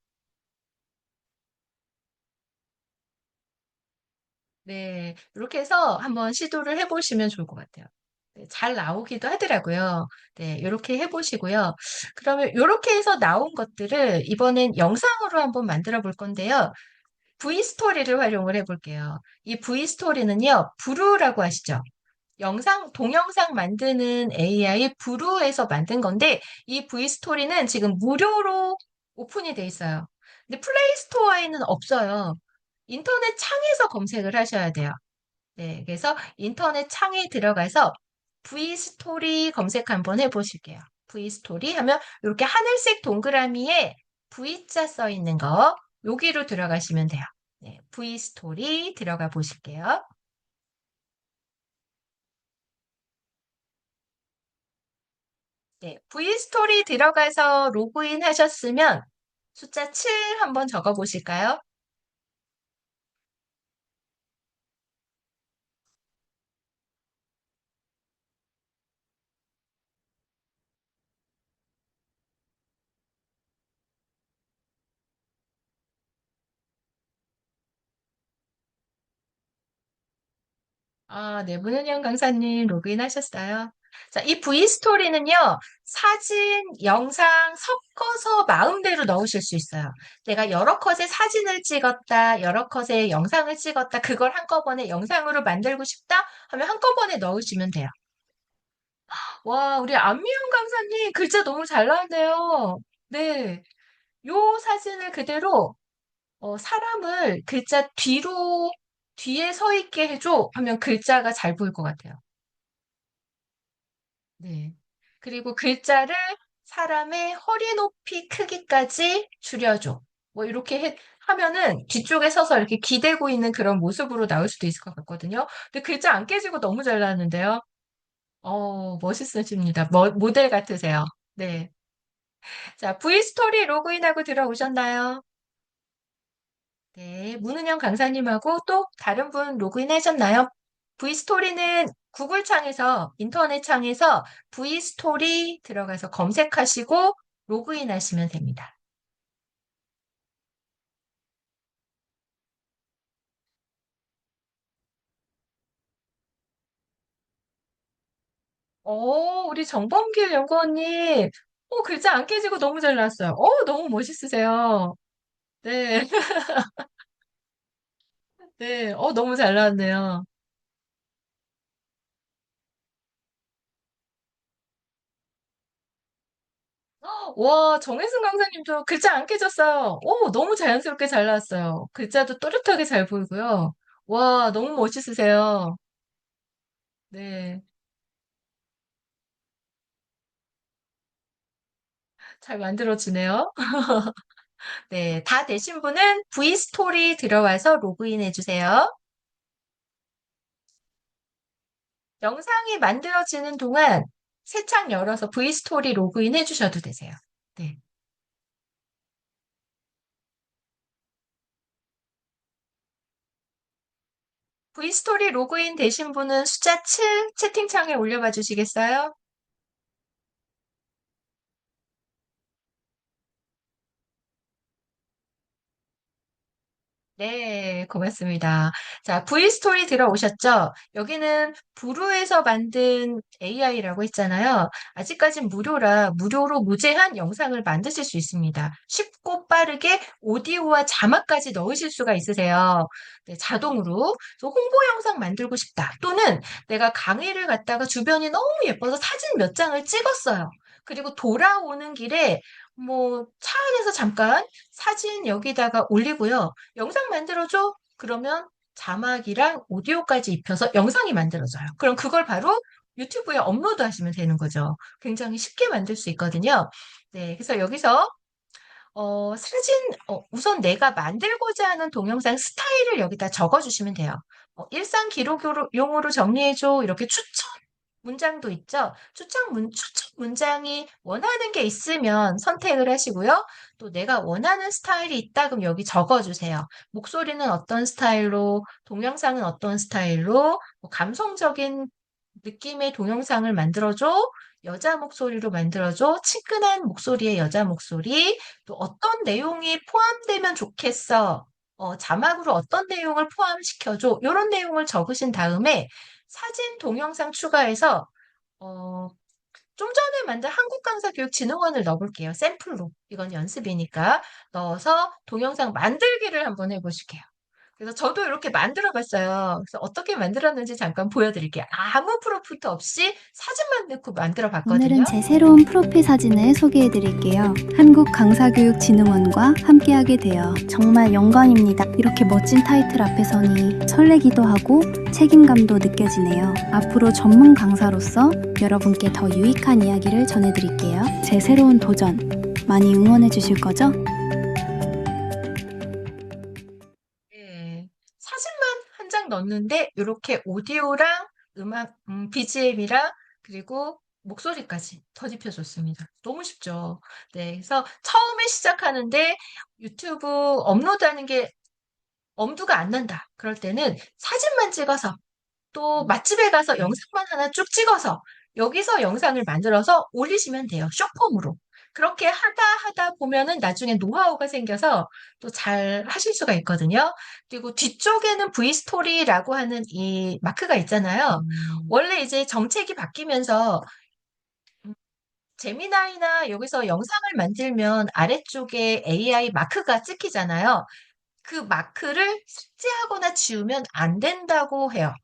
네, 이렇게 해서 한번 시도를 해보시면 좋을 것 같아요. 네, 잘 나오기도 하더라고요. 네, 이렇게 해보시고요. 그러면 이렇게 해서 나온 것들을 이번엔 영상으로 한번 만들어 볼 건데요. V스토리를 활용을 해볼게요. 이 V스토리는요, 브루라고 하시죠? 동영상 만드는 AI 브루에서 만든 건데, 이 V스토리는 지금 무료로 오픈이 돼 있어요. 근데 플레이 스토어에는 없어요. 인터넷 창에서 검색을 하셔야 돼요. 네, 그래서 인터넷 창에 들어가서 V스토리 검색 한번 해보실게요. V스토리 하면 이렇게 하늘색 동그라미에 V자 써 있는 거, 여기로 들어가시면 돼요. 네, V스토리 들어가 보실게요. 네, V스토리 들어가서 로그인 하셨으면 숫자 7 한번 적어 보실까요? 아, 네, 문은영 강사님 로그인 하셨어요? 자, 이 V스토리는요, 사진, 영상 섞어서 마음대로 넣으실 수 있어요. 내가 여러 컷의 사진을 찍었다, 여러 컷의 영상을 찍었다, 그걸 한꺼번에 영상으로 만들고 싶다 하면 한꺼번에 넣으시면 돼요. 와, 우리 안미영 강사님 글자 너무 잘 나왔네요. 네. 요 사진을 그대로 사람을 글자 뒤에 서 있게 해줘 하면 글자가 잘 보일 것 같아요. 네. 그리고 글자를 사람의 허리 높이 크기까지 줄여줘. 뭐 이렇게 하면은 뒤쪽에 서서 이렇게 기대고 있는 그런 모습으로 나올 수도 있을 것 같거든요. 근데 글자 안 깨지고 너무 잘 나왔는데요. 멋있으십니다. 모델 같으세요. 네. 자, V스토리 로그인하고 들어오셨나요? 네. 문은영 강사님하고 또 다른 분 로그인 하셨나요? V스토리는 구글 창에서, 인터넷 창에서 V스토리 들어가서 검색하시고 로그인 하시면 됩니다. 우리 정범길 연구원님. 글자 안 깨지고 너무 잘 나왔어요. 너무 멋있으세요. 네, 네. 너무 잘 나왔네요. 와, 정혜승 강사님도 글자 안 깨졌어요. 너무 자연스럽게 잘 나왔어요. 글자도 또렷하게 잘 보이고요. 와, 너무 멋있으세요. 네, 잘 만들어지네요. 네, 다 되신 분은 V스토리 들어와서 로그인 해주세요. 영상이 만들어지는 동안 새 창 열어서 V스토리 로그인 해주셔도 되세요. 네. V스토리 로그인 되신 분은 숫자 7 채팅창에 올려봐 주시겠어요? 네, 고맙습니다. 자, V스토리 들어오셨죠? 여기는 부루에서 만든 AI라고 했잖아요. 아직까진 무료라 무료로 무제한 영상을 만드실 수 있습니다. 쉽고 빠르게 오디오와 자막까지 넣으실 수가 있으세요. 네, 자동으로. 그래서 홍보 영상 만들고 싶다. 또는 내가 강의를 갔다가 주변이 너무 예뻐서 사진 몇 장을 찍었어요. 그리고 돌아오는 길에 뭐 차 안에서 잠깐 사진 여기다가 올리고요. 영상 만들어줘? 그러면 자막이랑 오디오까지 입혀서 영상이 만들어져요. 그럼 그걸 바로 유튜브에 업로드 하시면 되는 거죠. 굉장히 쉽게 만들 수 있거든요. 네, 그래서 여기서 우선 내가 만들고자 하는 동영상 스타일을 여기다 적어주시면 돼요. 일상 기록용으로 정리해줘. 이렇게 추천 문장도 있죠. 추천 문장이 원하는 게 있으면 선택을 하시고요. 또 내가 원하는 스타일이 있다, 그럼 여기 적어주세요. 목소리는 어떤 스타일로, 동영상은 어떤 스타일로, 뭐 감성적인 느낌의 동영상을 만들어줘. 여자 목소리로 만들어줘. 친근한 목소리의 여자 목소리. 또 어떤 내용이 포함되면 좋겠어. 자막으로 어떤 내용을 포함시켜줘. 이런 내용을 적으신 다음에 사진, 동영상 추가해서 어, 좀 전에 만든 한국강사교육진흥원을 넣어볼게요. 샘플로. 이건 연습이니까 넣어서 동영상 만들기를 한번 해보실게요. 그래서 저도 이렇게 만들어 봤어요. 그래서 어떻게 만들었는지 잠깐 보여드릴게요. 아무 프로프트 없이 사진만 넣고 만들어 오늘은 봤거든요. 제 새로운 프로필 사진을 소개해 드릴게요. 한국강사교육진흥원과 함께하게 되어 정말 영광입니다. 이렇게 멋진 타이틀 앞에 서니 설레기도 하고 책임감도 느껴지네요. 앞으로 전문 강사로서 여러분께 더 유익한 이야기를 전해드릴게요. 제 새로운 도전 많이 응원해 주실 거죠? 네. 사진만 한 장 넣는데 이렇게 오디오랑 음악, BGM이랑 그리고 목소리까지 덧입혀줬습니다. 너무 쉽죠? 네. 그래서 처음에 시작하는데 유튜브 업로드하는 게 엄두가 안 난다. 그럴 때는 사진만 찍어서 또 맛집에 가서 영상만 하나 쭉 찍어서 여기서 영상을 만들어서 올리시면 돼요. 숏폼으로. 그렇게 하다 보면은 나중에 노하우가 생겨서 또 잘 하실 수가 있거든요. 그리고 뒤쪽에는 V스토리라고 하는 이 마크가 있잖아요. 원래 이제 정책이 바뀌면서 제미나이나 여기서 영상을 만들면 아래쪽에 AI 마크가 찍히잖아요. 그 마크를 삭제하거나 지우면 안 된다고 해요.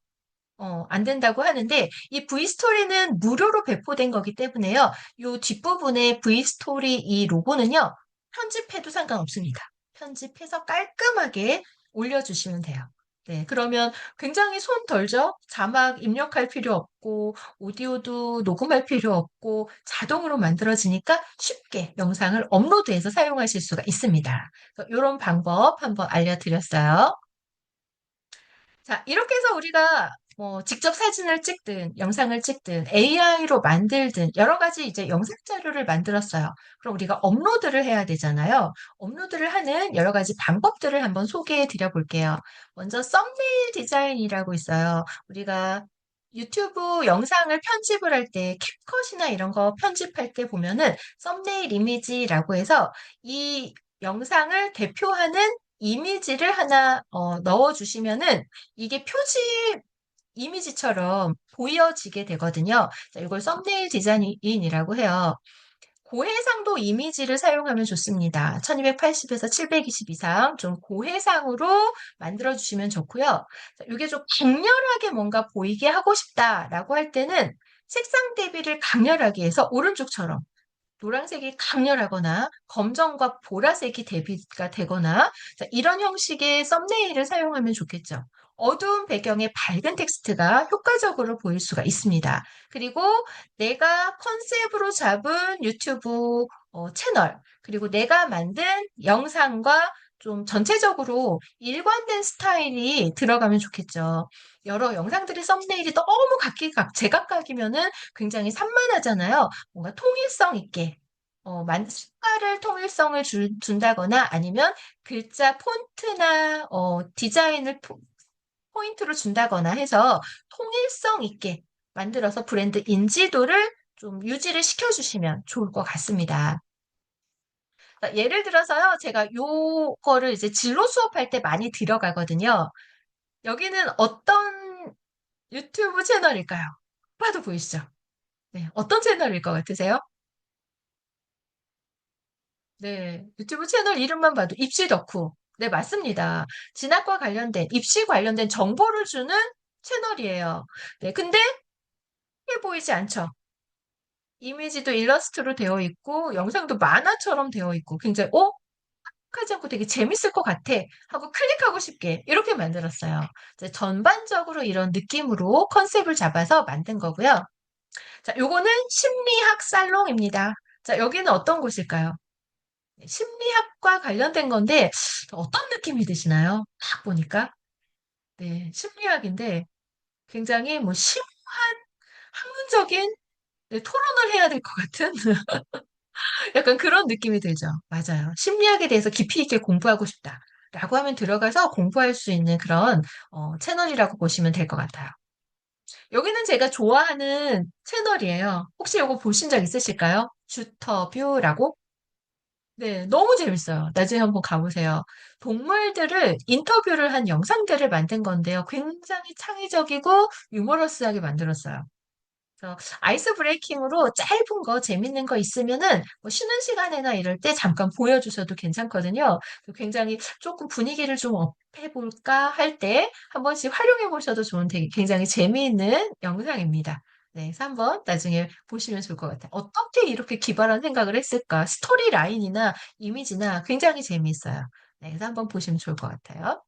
안 된다고 하는데 이 V스토리는 무료로 배포된 거기 때문에요. 이 뒷부분에 V스토리 이 로고는요. 편집해도 상관없습니다. 편집해서 깔끔하게 올려주시면 돼요. 네, 그러면 굉장히 손 덜죠? 자막 입력할 필요 없고, 오디오도 녹음할 필요 없고, 자동으로 만들어지니까 쉽게 영상을 업로드해서 사용하실 수가 있습니다. 이런 방법 한번 알려드렸어요. 자, 이렇게 해서 우리가 뭐 직접 사진을 찍든 영상을 찍든 AI로 만들든 여러 가지 이제 영상 자료를 만들었어요. 그럼 우리가 업로드를 해야 되잖아요. 업로드를 하는 여러 가지 방법들을 한번 소개해 드려 볼게요. 먼저 썸네일 디자인이라고 있어요. 우리가 유튜브 영상을 편집을 할 때 캡컷이나 이런 거 편집할 때 보면은 썸네일 이미지라고 해서 이 영상을 대표하는 이미지를 하나 넣어주시면은 이게 표지 이미지처럼 보여지게 되거든요. 자, 이걸 썸네일 디자인이라고 해요. 고해상도 이미지를 사용하면 좋습니다. 1280에서 720 이상 좀 고해상으로 만들어 주시면 좋고요. 자, 이게 좀 강렬하게 뭔가 보이게 하고 싶다라고 할 때는 색상 대비를 강렬하게 해서 오른쪽처럼 노란색이 강렬하거나 검정과 보라색이 대비가 되거나 자, 이런 형식의 썸네일을 사용하면 좋겠죠. 어두운 배경에 밝은 텍스트가 효과적으로 보일 수가 있습니다. 그리고 내가 컨셉으로 잡은 유튜브 채널, 그리고 내가 만든 영상과 좀 전체적으로 일관된 스타일이 들어가면 좋겠죠. 여러 영상들의 썸네일이 너무 제각각이면은 굉장히 산만하잖아요. 뭔가 통일성 있게 색깔을 통일성을 준다거나 아니면 글자 폰트나 디자인을 포인트로 준다거나 해서 통일성 있게 만들어서 브랜드 인지도를 좀 유지를 시켜주시면 좋을 것 같습니다. 그러니까 예를 들어서요, 제가 요거를 이제 진로 수업할 때 많이 들어가거든요. 여기는 어떤 유튜브 채널일까요? 봐도 보이시죠? 네, 어떤 채널일 것 같으세요? 네, 유튜브 채널 이름만 봐도 입시 덕후. 네, 맞습니다. 진학과 관련된, 입시 관련된 정보를 주는 채널이에요. 네, 근데 해 보이지 않죠? 이미지도 일러스트로 되어 있고, 영상도 만화처럼 되어 있고, 굉장히, 하지 않고 되게 재밌을 것 같아. 하고 클릭하고 싶게, 이렇게 만들었어요. 이제 전반적으로 이런 느낌으로 컨셉을 잡아서 만든 거고요. 자, 요거는 심리학 살롱입니다. 자, 여기는 어떤 곳일까요? 심리학과 관련된 건데 어떤 느낌이 드시나요? 딱 보니까 네, 심리학인데 굉장히 뭐 심오한 학문적인 네, 토론을 해야 될 것 같은 약간 그런 느낌이 들죠. 맞아요. 심리학에 대해서 깊이 있게 공부하고 싶다. 라고 하면 들어가서 공부할 수 있는 그런 채널이라고 보시면 될 것 같아요. 여기는 제가 좋아하는 채널이에요. 혹시 이거 보신 적 있으실까요? 주터뷰라고? 네, 너무 재밌어요. 나중에 한번 가보세요. 동물들을 인터뷰를 한 영상들을 만든 건데요. 굉장히 창의적이고 유머러스하게 만들었어요. 그래서 아이스 브레이킹으로 짧은 거, 재밌는 거 있으면은 뭐 쉬는 시간이나 이럴 때 잠깐 보여주셔도 괜찮거든요. 굉장히 조금 분위기를 좀 업해볼까 할 때 한 번씩 활용해 보셔도 좋은 되게 굉장히 재미있는 영상입니다. 네, 그래서 한번 나중에 보시면 좋을 것 같아요. 어떻게 이렇게 기발한 생각을 했을까? 스토리 라인이나 이미지나 굉장히 재미있어요. 네, 그래서 한번 보시면 좋을 것 같아요.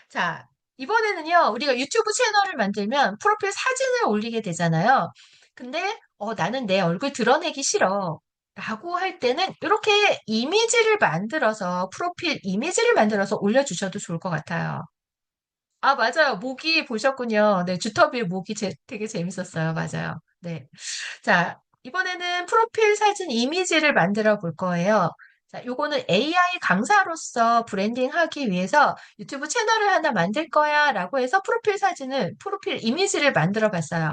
자, 이번에는요, 우리가 유튜브 채널을 만들면 프로필 사진을 올리게 되잖아요. 근데, 나는 내 얼굴 드러내기 싫어. 라고 할 때는 이렇게 이미지를 만들어서, 프로필 이미지를 만들어서 올려주셔도 좋을 것 같아요. 아, 맞아요. 모기 보셨군요. 네, 주터비의 모기 되게 재밌었어요. 맞아요. 네. 자, 이번에는 프로필 사진 이미지를 만들어 볼 거예요. 자, 요거는 AI 강사로서 브랜딩 하기 위해서 유튜브 채널을 하나 만들 거야 라고 해서 프로필 이미지를 만들어 봤어요.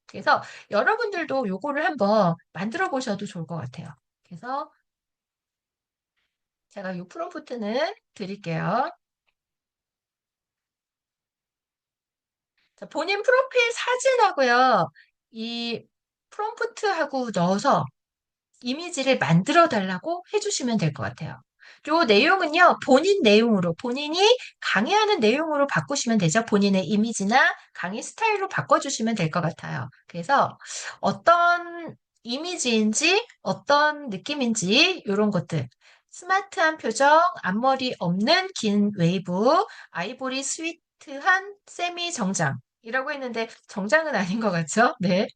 그래서 여러분들도 요거를 한번 만들어 보셔도 좋을 것 같아요. 그래서 제가 이 프롬프트는 드릴게요. 자, 본인 프로필 사진하고요. 이 프롬프트하고 넣어서 이미지를 만들어 달라고 해주시면 될 것 같아요. 요 내용은요, 본인 내용으로, 본인이 강의하는 내용으로 바꾸시면 되죠. 본인의 이미지나 강의 스타일로 바꿔주시면 될 것 같아요. 그래서 어떤 이미지인지, 어떤 느낌인지, 이런 것들. 스마트한 표정, 앞머리 없는 긴 웨이브, 아이보리 스위트한 세미 정장. 이라고 했는데 정장은 아닌 것 같죠? 네.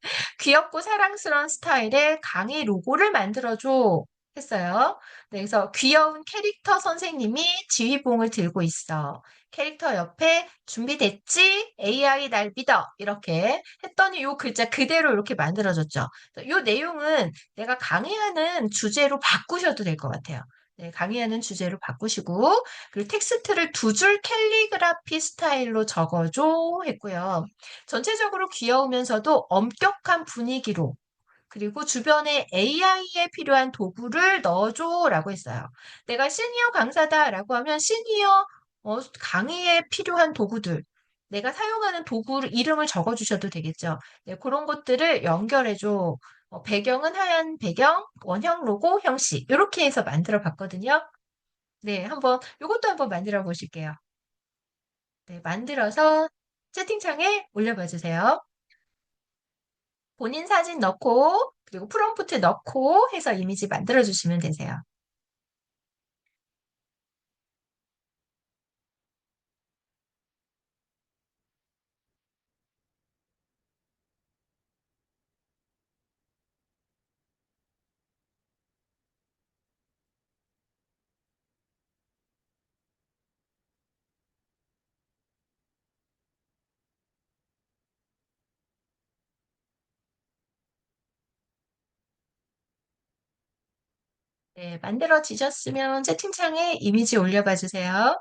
귀엽고 사랑스러운 스타일의 강의 로고를 만들어줘 했어요. 네, 그래서 귀여운 캐릭터 선생님이 지휘봉을 들고 있어. 캐릭터 옆에 준비됐지? AI 날 믿어. 이렇게 했더니 요 글자 그대로 이렇게 만들어졌죠. 요 내용은 내가 강의하는 주제로 바꾸셔도 될 것 같아요. 네, 강의하는 주제로 바꾸시고, 그리고 텍스트를 두 줄 캘리그라피 스타일로 적어줘 했고요. 전체적으로 귀여우면서도 엄격한 분위기로 그리고 주변에 AI에 필요한 도구를 넣어줘라고 했어요. 내가 시니어 강사다라고 하면 시니어 강의에 필요한 도구들, 내가 사용하는 도구 이름을 적어주셔도 되겠죠. 네, 그런 것들을 연결해줘. 배경은 하얀 배경, 원형 로고 형식 이렇게 해서 만들어 봤거든요. 네, 이것도 한번 만들어 보실게요. 네, 만들어서 채팅창에 올려봐 주세요. 본인 사진 넣고, 그리고 프롬프트 넣고 해서 이미지 만들어 주시면 되세요. 네, 만들어지셨으면 채팅창에 이미지 올려봐 주세요.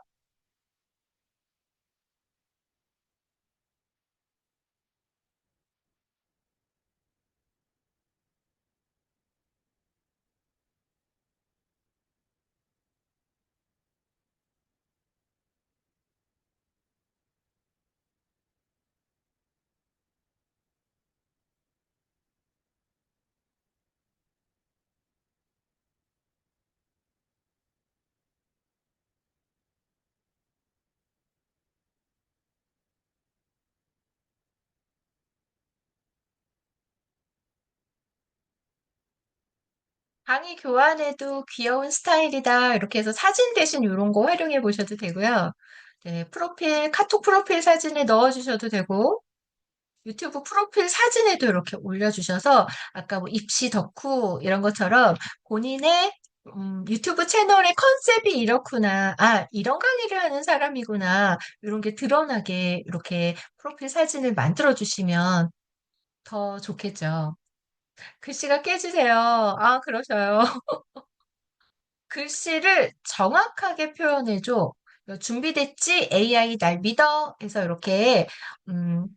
강의 교환에도 귀여운 스타일이다. 이렇게 해서 사진 대신 이런 거 활용해 보셔도 되고요. 네, 카톡 프로필 사진에 넣어 주셔도 되고, 유튜브 프로필 사진에도 이렇게 올려주셔서 아까 뭐 입시 덕후 이런 것처럼 본인의 유튜브 채널의 컨셉이 이렇구나. 아, 이런 강의를 하는 사람이구나. 이런 게 드러나게 이렇게 프로필 사진을 만들어 주시면 더 좋겠죠. 글씨가 깨지세요. 아, 그러셔요. 글씨를 정확하게 표현해줘. 준비됐지? AI 날 믿어? 해서 이렇게 음,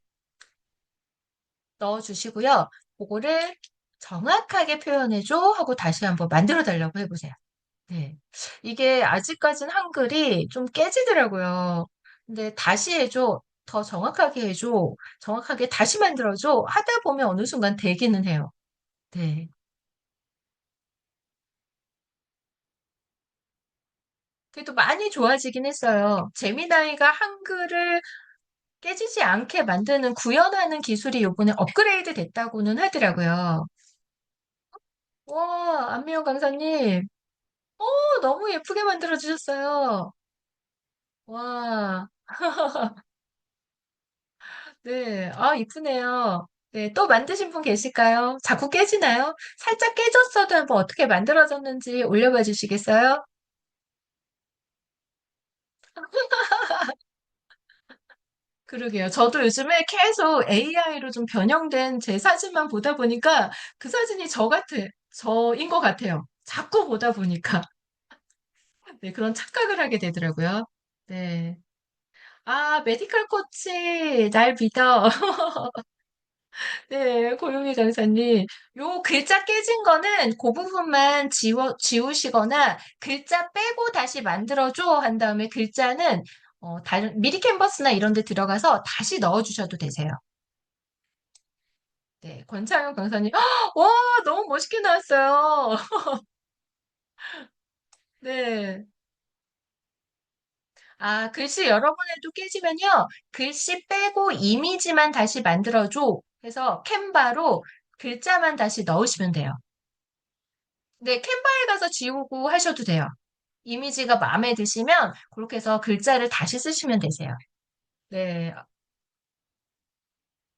넣어주시고요. 그거를 정확하게 표현해줘 하고 다시 한번 만들어 달라고 해보세요. 네. 이게 아직까진 한글이 좀 깨지더라고요. 근데 다시 해줘. 더 정확하게 해줘. 정확하게 다시 만들어줘. 하다 보면 어느 순간 되기는 해요. 네. 그래도 많이 좋아지긴 했어요. 재미나이가 한글을 깨지지 않게 만드는 구현하는 기술이 요번에 업그레이드 됐다고는 하더라고요. 와, 안미영 강사님. 너무 예쁘게 만들어 주셨어요. 와, 네. 아, 이쁘네요. 네, 또 만드신 분 계실까요? 자꾸 깨지나요? 살짝 깨졌어도 한번 어떻게 만들어졌는지 올려봐 주시겠어요? 그러게요. 저도 요즘에 계속 AI로 좀 변형된 제 사진만 보다 보니까 그 사진이 저인 것 같아요. 자꾸 보다 보니까. 네, 그런 착각을 하게 되더라고요. 네. 아, 메디컬 코치, 날 믿어. 네, 고유미 강사님. 요 글자 깨진 거는 그 부분만 지우시거나 글자 빼고 다시 만들어줘 한 다음에 글자는 다른 미리 캔버스나 이런 데 들어가서 다시 넣어주셔도 되세요. 네, 권창용 강사님. 와, 너무 멋있게 나왔어요. 네. 아, 글씨 여러 번 해도 깨지면요. 글씨 빼고 이미지만 다시 만들어줘. 해서 캔바로 글자만 다시 넣으시면 돼요. 네, 캔바에 가서 지우고 하셔도 돼요. 이미지가 마음에 드시면 그렇게 해서 글자를 다시 쓰시면 되세요. 네,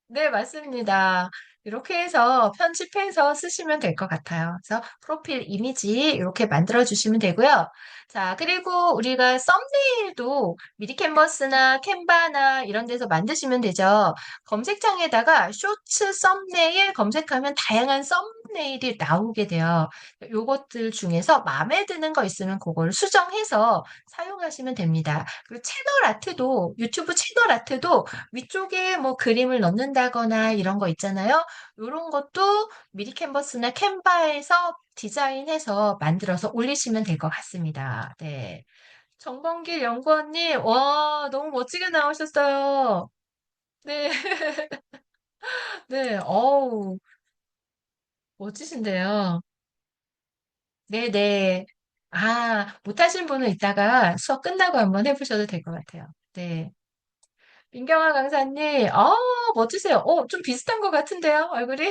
네, 맞습니다. 이렇게 해서 편집해서 쓰시면 될 것 같아요. 그래서 프로필 이미지 이렇게 만들어 주시면 되고요. 자, 그리고 우리가 썸네일도 미리 캔버스나 캔바나 이런 데서 만드시면 되죠. 검색창에다가 쇼츠 썸네일 검색하면 다양한 썸네일이 나오게 돼요. 요것들 중에서 마음에 드는 거 있으면 그걸 수정해서 사용하시면 됩니다. 그리고 채널 아트도 유튜브 채널 아트도 위쪽에 뭐 그림을 넣는다거나 이런 거 있잖아요. 이런 것도 미리 캔버스나 캔바에서 디자인해서 만들어서 올리시면 될 것 같습니다. 네. 정범길 연구원님, 와, 너무 멋지게 나오셨어요. 네, 네, 어우, 멋지신데요. 네네. 아, 못하신 분은 이따가 수업 끝나고 한번 해보셔도 될 것 같아요. 네. 민경아 강사님, 멋지세요. 좀 비슷한 것 같은데요, 얼굴이?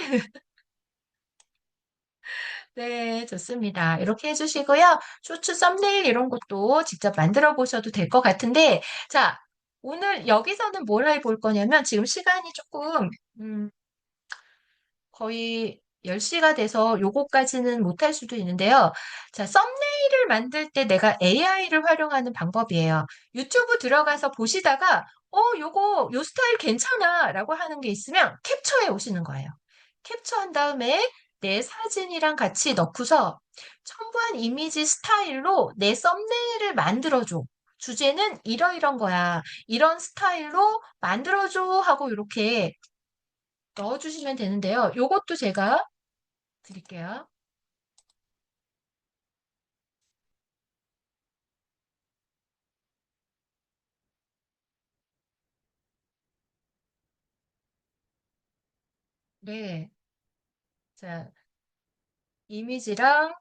네, 좋습니다. 이렇게 해주시고요. 쇼츠 썸네일 이런 것도 직접 만들어 보셔도 될 것 같은데, 자, 오늘 여기서는 뭘 해볼 거냐면, 지금 시간이 조금, 음, 거의 10시가 돼서 요거까지는 못할 수도 있는데요. 자, 썸네일을 만들 때 내가 AI를 활용하는 방법이에요. 유튜브 들어가서 보시다가, 요 스타일 괜찮아 라고 하는 게 있으면 캡처해 오시는 거예요. 캡처한 다음에 내 사진이랑 같이 넣고서 첨부한 이미지 스타일로 내 썸네일을 만들어줘. 주제는 이러이런 거야. 이런 스타일로 만들어줘 하고 이렇게 넣어주시면 되는데요. 요것도 제가 드릴게요. 네. 자, 이미지랑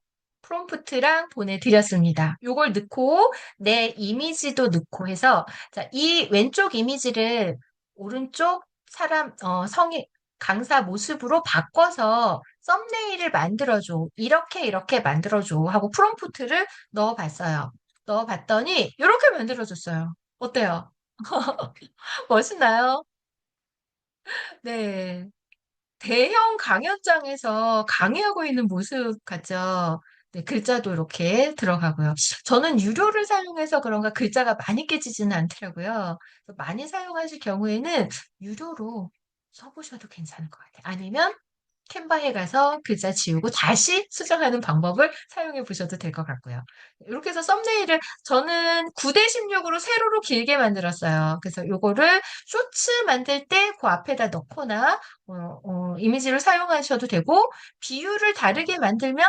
프롬프트랑 보내드렸습니다. 요걸 넣고 내 이미지도 넣고 해서 자, 이 왼쪽 이미지를 오른쪽 사람 성이 강사 모습으로 바꿔서 썸네일을 만들어줘. 이렇게 만들어줘 하고 프롬프트를 넣어봤어요. 넣어봤더니 이렇게 만들어줬어요. 어때요? 멋있나요? 네. 대형 강연장에서 강의하고 있는 모습 같죠? 네, 글자도 이렇게 들어가고요. 저는 유료를 사용해서 그런가 글자가 많이 깨지지는 않더라고요. 그래서 많이 사용하실 경우에는 유료로 써보셔도 괜찮을 것 같아요. 아니면 캔바에 가서 글자 지우고 다시 수정하는 방법을 사용해 보셔도 될 것 같고요. 이렇게 해서 썸네일을 저는 9대 16으로 세로로 길게 만들었어요. 그래서 요거를 쇼츠 만들 때 그 앞에다 넣거나 이미지를 사용하셔도 되고 비율을 다르게 만들면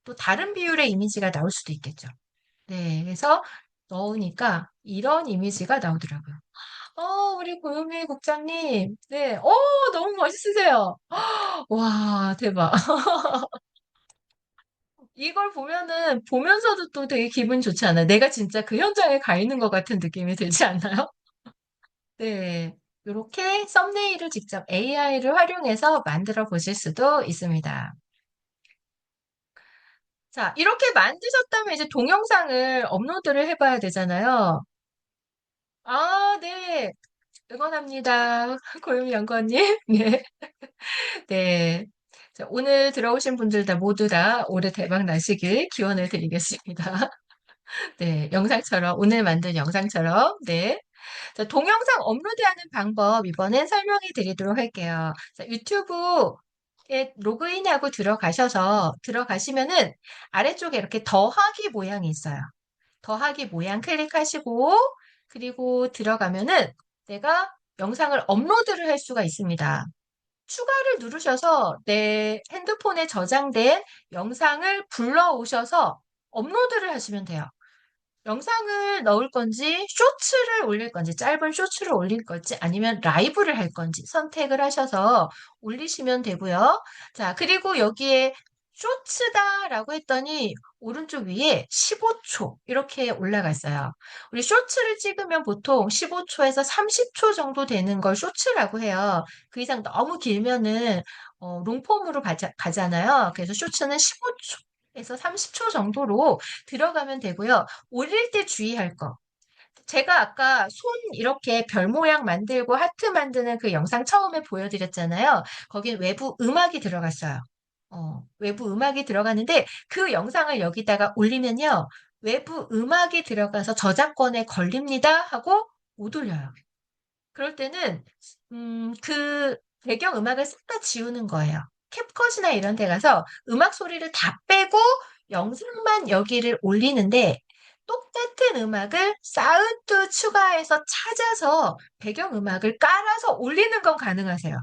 또 다른 비율의 이미지가 나올 수도 있겠죠. 네, 그래서 넣으니까 이런 이미지가 나오더라고요. 우리 고요미 국장님, 네, 너무 멋있으세요. 와, 대박. 이걸 보면은, 보면서도 또 되게 기분 좋지 않아요? 내가 진짜 그 현장에 가 있는 것 같은 느낌이 들지 않나요? 네. 이렇게 썸네일을 직접 AI를 활용해서 만들어 보실 수도 있습니다. 자, 이렇게 만드셨다면 이제 동영상을 업로드를 해봐야 되잖아요. 아, 네. 응원합니다. 고유미 연구원님. 네. 네. 자, 오늘 들어오신 분들 다 모두 다 올해 대박 나시길 기원을 드리겠습니다. 네. 영상처럼, 오늘 만든 영상처럼. 네. 자, 동영상 업로드하는 방법 이번엔 설명해 드리도록 할게요. 자, 유튜브에 로그인하고 들어가시면은 아래쪽에 이렇게 더하기 모양이 있어요. 더하기 모양 클릭하시고 그리고 들어가면은 내가 영상을 업로드를 할 수가 있습니다. 추가를 누르셔서 내 핸드폰에 저장된 영상을 불러오셔서 업로드를 하시면 돼요. 영상을 넣을 건지, 쇼츠를 올릴 건지, 짧은 쇼츠를 올릴 건지, 아니면 라이브를 할 건지 선택을 하셔서 올리시면 되고요. 자, 그리고 여기에 쇼츠다라고 했더니 오른쪽 위에 15초 이렇게 올라가 있어요. 우리 쇼츠를 찍으면 보통 15초에서 30초 정도 되는 걸 쇼츠라고 해요. 그 이상 너무 길면은 롱폼으로 가잖아요. 그래서 쇼츠는 15초에서 30초 정도로 들어가면 되고요. 올릴 때 주의할 거. 제가 아까 손 이렇게 별 모양 만들고 하트 만드는 그 영상 처음에 보여드렸잖아요. 거긴 외부 음악이 들어갔어요. 외부 음악이 들어가는데 그 영상을 여기다가 올리면요. 외부 음악이 들어가서 저작권에 걸립니다 하고 못 올려요. 그럴 때는 그 배경 음악을 싹 다 지우는 거예요. 캡컷이나 이런 데 가서 음악 소리를 다 빼고 영상만 여기를 올리는데 똑같은 음악을 사운드 추가해서 찾아서 배경 음악을 깔아서 올리는 건 가능하세요.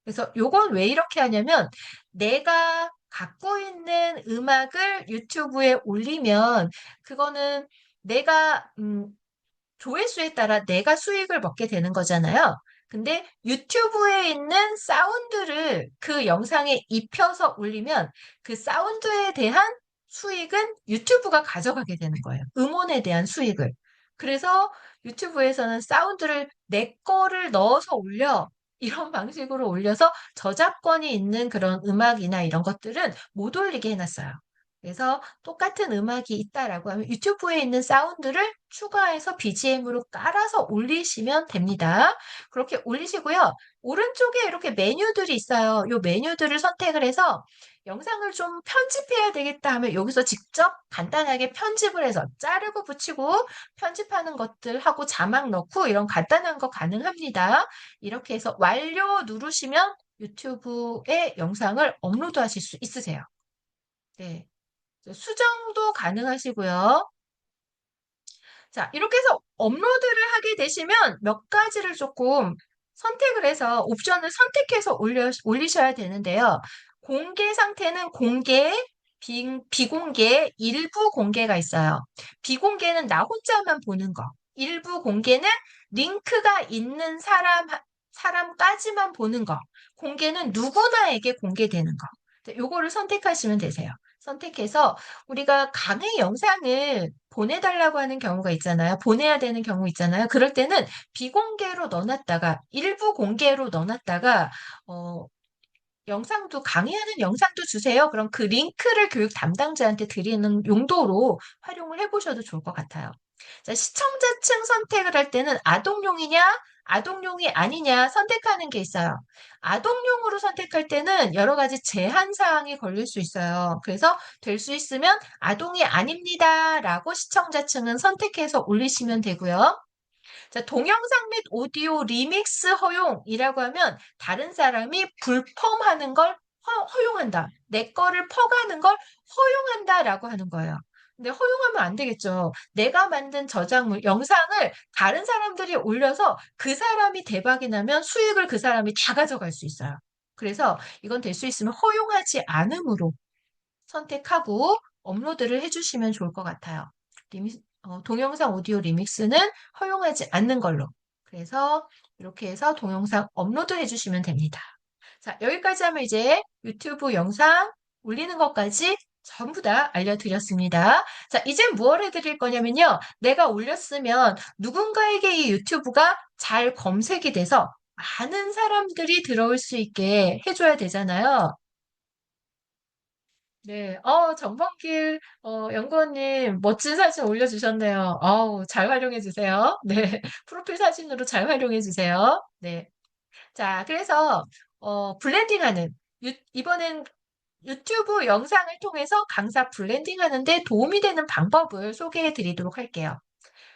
그래서 요건 왜 이렇게 하냐면 내가 갖고 있는 음악을 유튜브에 올리면 그거는 내가 조회수에 따라 내가 수익을 먹게 되는 거잖아요. 근데 유튜브에 있는 사운드를 그 영상에 입혀서 올리면 그 사운드에 대한 수익은 유튜브가 가져가게 되는 거예요. 음원에 대한 수익을. 그래서 유튜브에서는 사운드를 내 거를 넣어서 올려. 이런 방식으로 올려서 저작권이 있는 그런 음악이나 이런 것들은 못 올리게 해놨어요. 그래서 똑같은 음악이 있다라고 하면 유튜브에 있는 사운드를 추가해서 BGM으로 깔아서 올리시면 됩니다. 그렇게 올리시고요. 오른쪽에 이렇게 메뉴들이 있어요. 이 메뉴들을 선택을 해서 영상을 좀 편집해야 되겠다 하면 여기서 직접 간단하게 편집을 해서 자르고 붙이고 편집하는 것들 하고 자막 넣고 이런 간단한 거 가능합니다. 이렇게 해서 완료 누르시면 유튜브에 영상을 업로드 하실 수 있으세요. 네. 수정도 가능하시고요. 자, 이렇게 해서 업로드를 하게 되시면 몇 가지를 조금 선택을 해서 옵션을 선택해서 올리셔야 되는데요. 공개 상태는 공개, 비공개, 일부 공개가 있어요. 비공개는 나 혼자만 보는 거. 일부 공개는 링크가 있는 사람까지만 보는 거. 공개는 누구나에게 공개되는 거. 요거를 선택하시면 되세요. 선택해서 우리가 강의 영상을 보내달라고 하는 경우가 있잖아요. 보내야 되는 경우 있잖아요. 그럴 때는 비공개로 넣어놨다가 일부 공개로 넣어놨다가 영상도 강의하는 영상도 주세요. 그럼 그 링크를 교육 담당자한테 드리는 용도로 활용을 해보셔도 좋을 것 같아요. 자, 시청자층 선택을 할 때는 아동용이냐, 아동용이 아니냐 선택하는 게 있어요. 아동용으로 선택할 때는 여러 가지 제한 사항이 걸릴 수 있어요. 그래서 될 수 있으면 아동이 아닙니다라고 시청자층은 선택해서 올리시면 되고요. 자, 동영상 및 오디오 리믹스 허용이라고 하면 다른 사람이 불펌하는 걸 허용한다. 내 거를 퍼가는 걸 허용한다라고 하는 거예요. 근데 허용하면 안 되겠죠. 내가 만든 저작물, 영상을 다른 사람들이 올려서 그 사람이 대박이 나면 수익을 그 사람이 다 가져갈 수 있어요. 그래서 이건 될 수 있으면 허용하지 않음으로 선택하고 업로드를 해주시면 좋을 것 같아요. 동영상 오디오 리믹스는 허용하지 않는 걸로. 그래서 이렇게 해서 동영상 업로드 해주시면 됩니다. 자, 여기까지 하면 이제 유튜브 영상 올리는 것까지 전부 다 알려드렸습니다. 자, 이제 무엇 해드릴 거냐면요. 내가 올렸으면 누군가에게 이 유튜브가 잘 검색이 돼서 많은 사람들이 들어올 수 있게 해줘야 되잖아요. 네, 정범길, 연구원님, 멋진 사진 올려주셨네요. 잘 활용해주세요. 네, 프로필 사진으로 잘 활용해주세요. 네. 자, 그래서, 블렌딩하는, 이번엔 유튜브 영상을 통해서 강사 블렌딩 하는데 도움이 되는 방법을 소개해 드리도록 할게요.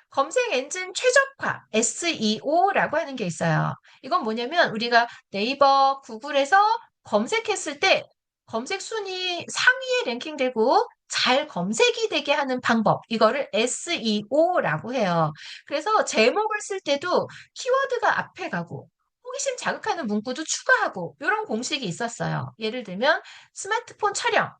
검색 엔진 최적화, SEO라고 하는 게 있어요. 이건 뭐냐면 우리가 네이버, 구글에서 검색했을 때 검색 순위 상위에 랭킹되고 잘 검색이 되게 하는 방법. 이거를 SEO라고 해요. 그래서 제목을 쓸 때도 키워드가 앞에 가고 호기심 자극하는 문구도 추가하고 이런 공식이 있었어요. 예를 들면 스마트폰 촬영,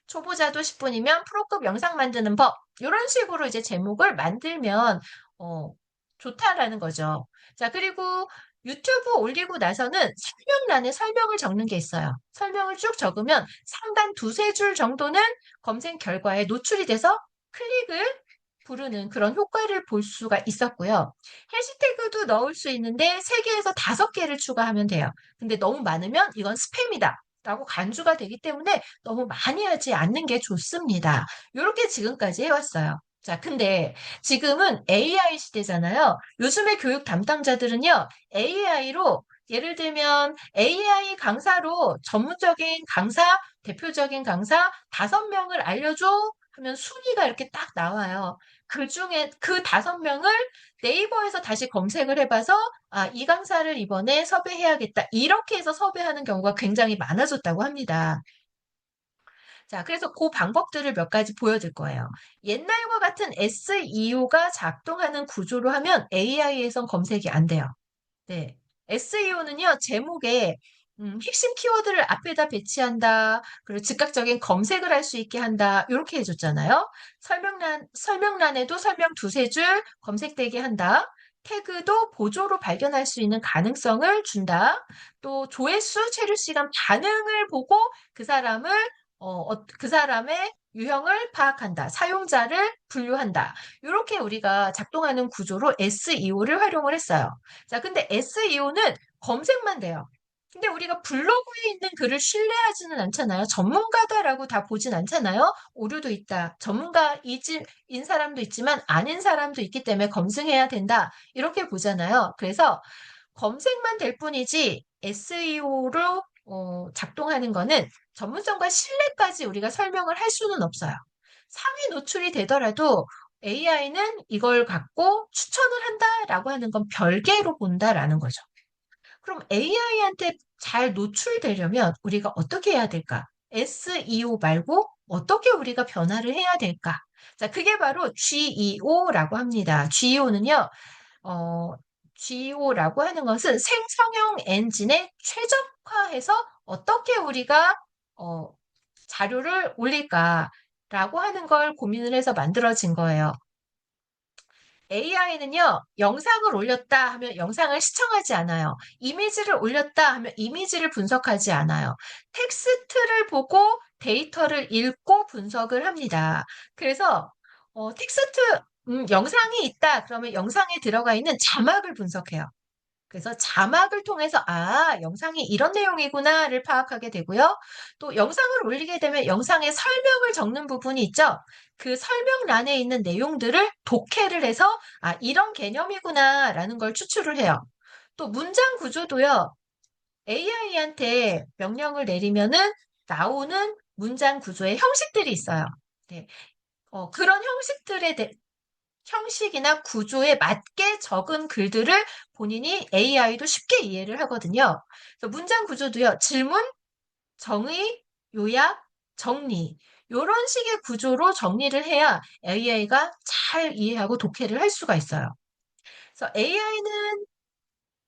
초보자도 10분이면 프로급 영상 만드는 법 이런 식으로 이제 제목을 만들면 어, 좋다라는 거죠. 자, 그리고 유튜브 올리고 나서는 설명란에 설명을 적는 게 있어요. 설명을 쭉 적으면 상단 두세 줄 정도는 검색 결과에 노출이 돼서 클릭을 부르는 그런 효과를 볼 수가 있었고요. 해시태그도 넣을 수 있는데 3개에서 5개를 추가하면 돼요. 근데 너무 많으면 이건 스팸이다 라고 간주가 되기 때문에 너무 많이 하지 않는 게 좋습니다. 이렇게 지금까지 해왔어요. 자, 근데 지금은 AI 시대잖아요. 요즘의 교육 담당자들은요, AI로 예를 들면 AI 강사로 전문적인 강사, 대표적인 강사 5명을 알려줘 하면 순위가 이렇게 딱 나와요. 그 중에 그 5명을 네이버에서 다시 검색을 해봐서 아, 이 강사를 이번에 섭외해야겠다. 이렇게 해서 섭외하는 경우가 굉장히 많아졌다고 합니다. 자, 그래서 그 방법들을 몇 가지 보여줄 거예요. 옛날과 같은 SEO가 작동하는 구조로 하면 AI에선 검색이 안 돼요. 네. SEO는요, 제목에 핵심 키워드를 앞에다 배치한다. 그리고 즉각적인 검색을 할 수 있게 한다. 이렇게 해줬잖아요. 설명란에도 설명 두세 줄 검색되게 한다. 태그도 보조로 발견할 수 있는 가능성을 준다. 또 조회수, 체류 시간 반응을 보고 그 사람을 그 사람의 유형을 파악한다. 사용자를 분류한다. 이렇게 우리가 작동하는 구조로 SEO를 활용을 했어요. 자, 근데 SEO는 검색만 돼요. 근데 우리가 블로그에 있는 글을 신뢰하지는 않잖아요. 전문가다라고 다 보진 않잖아요. 오류도 있다. 전문가인 사람도 있지만 아닌 사람도 있기 때문에 검증해야 된다. 이렇게 보잖아요. 그래서 검색만 될 뿐이지 SEO로 작동하는 거는 전문성과 신뢰까지 우리가 설명을 할 수는 없어요. 상위 노출이 되더라도 AI는 이걸 갖고 추천을 한다라고 하는 건 별개로 본다라는 거죠. 그럼 AI한테 잘 노출되려면 우리가 어떻게 해야 될까? SEO 말고 어떻게 우리가 변화를 해야 될까? 자, 그게 바로 GEO라고 합니다. GEO는요, 어, GEO라고 하는 것은 생성형 엔진에 최적화해서 어떻게 우리가 어, 자료를 올릴까라고 하는 걸 고민을 해서 만들어진 거예요. AI는요, 영상을 올렸다 하면 영상을 시청하지 않아요. 이미지를 올렸다 하면 이미지를 분석하지 않아요. 텍스트를 보고 데이터를 읽고 분석을 합니다. 그래서, 영상이 있다. 그러면 영상에 들어가 있는 자막을 분석해요. 그래서 자막을 통해서 아, 영상이 이런 내용이구나를 파악하게 되고요. 또 영상을 올리게 되면 영상에 설명을 적는 부분이 있죠. 그 설명란에 있는 내용들을 독해를 해서 아, 이런 개념이구나라는 걸 추출을 해요. 또 문장 구조도요. AI한테 명령을 내리면은 나오는 문장 구조의 형식들이 있어요. 네. 그런 형식이나 구조에 맞게 적은 글들을 본인이 AI도 쉽게 이해를 하거든요. 그래서 문장 구조도요. 질문, 정의, 요약, 정리. 이런 식의 구조로 정리를 해야 AI가 잘 이해하고 독해를 할 수가 있어요. 그래서 AI는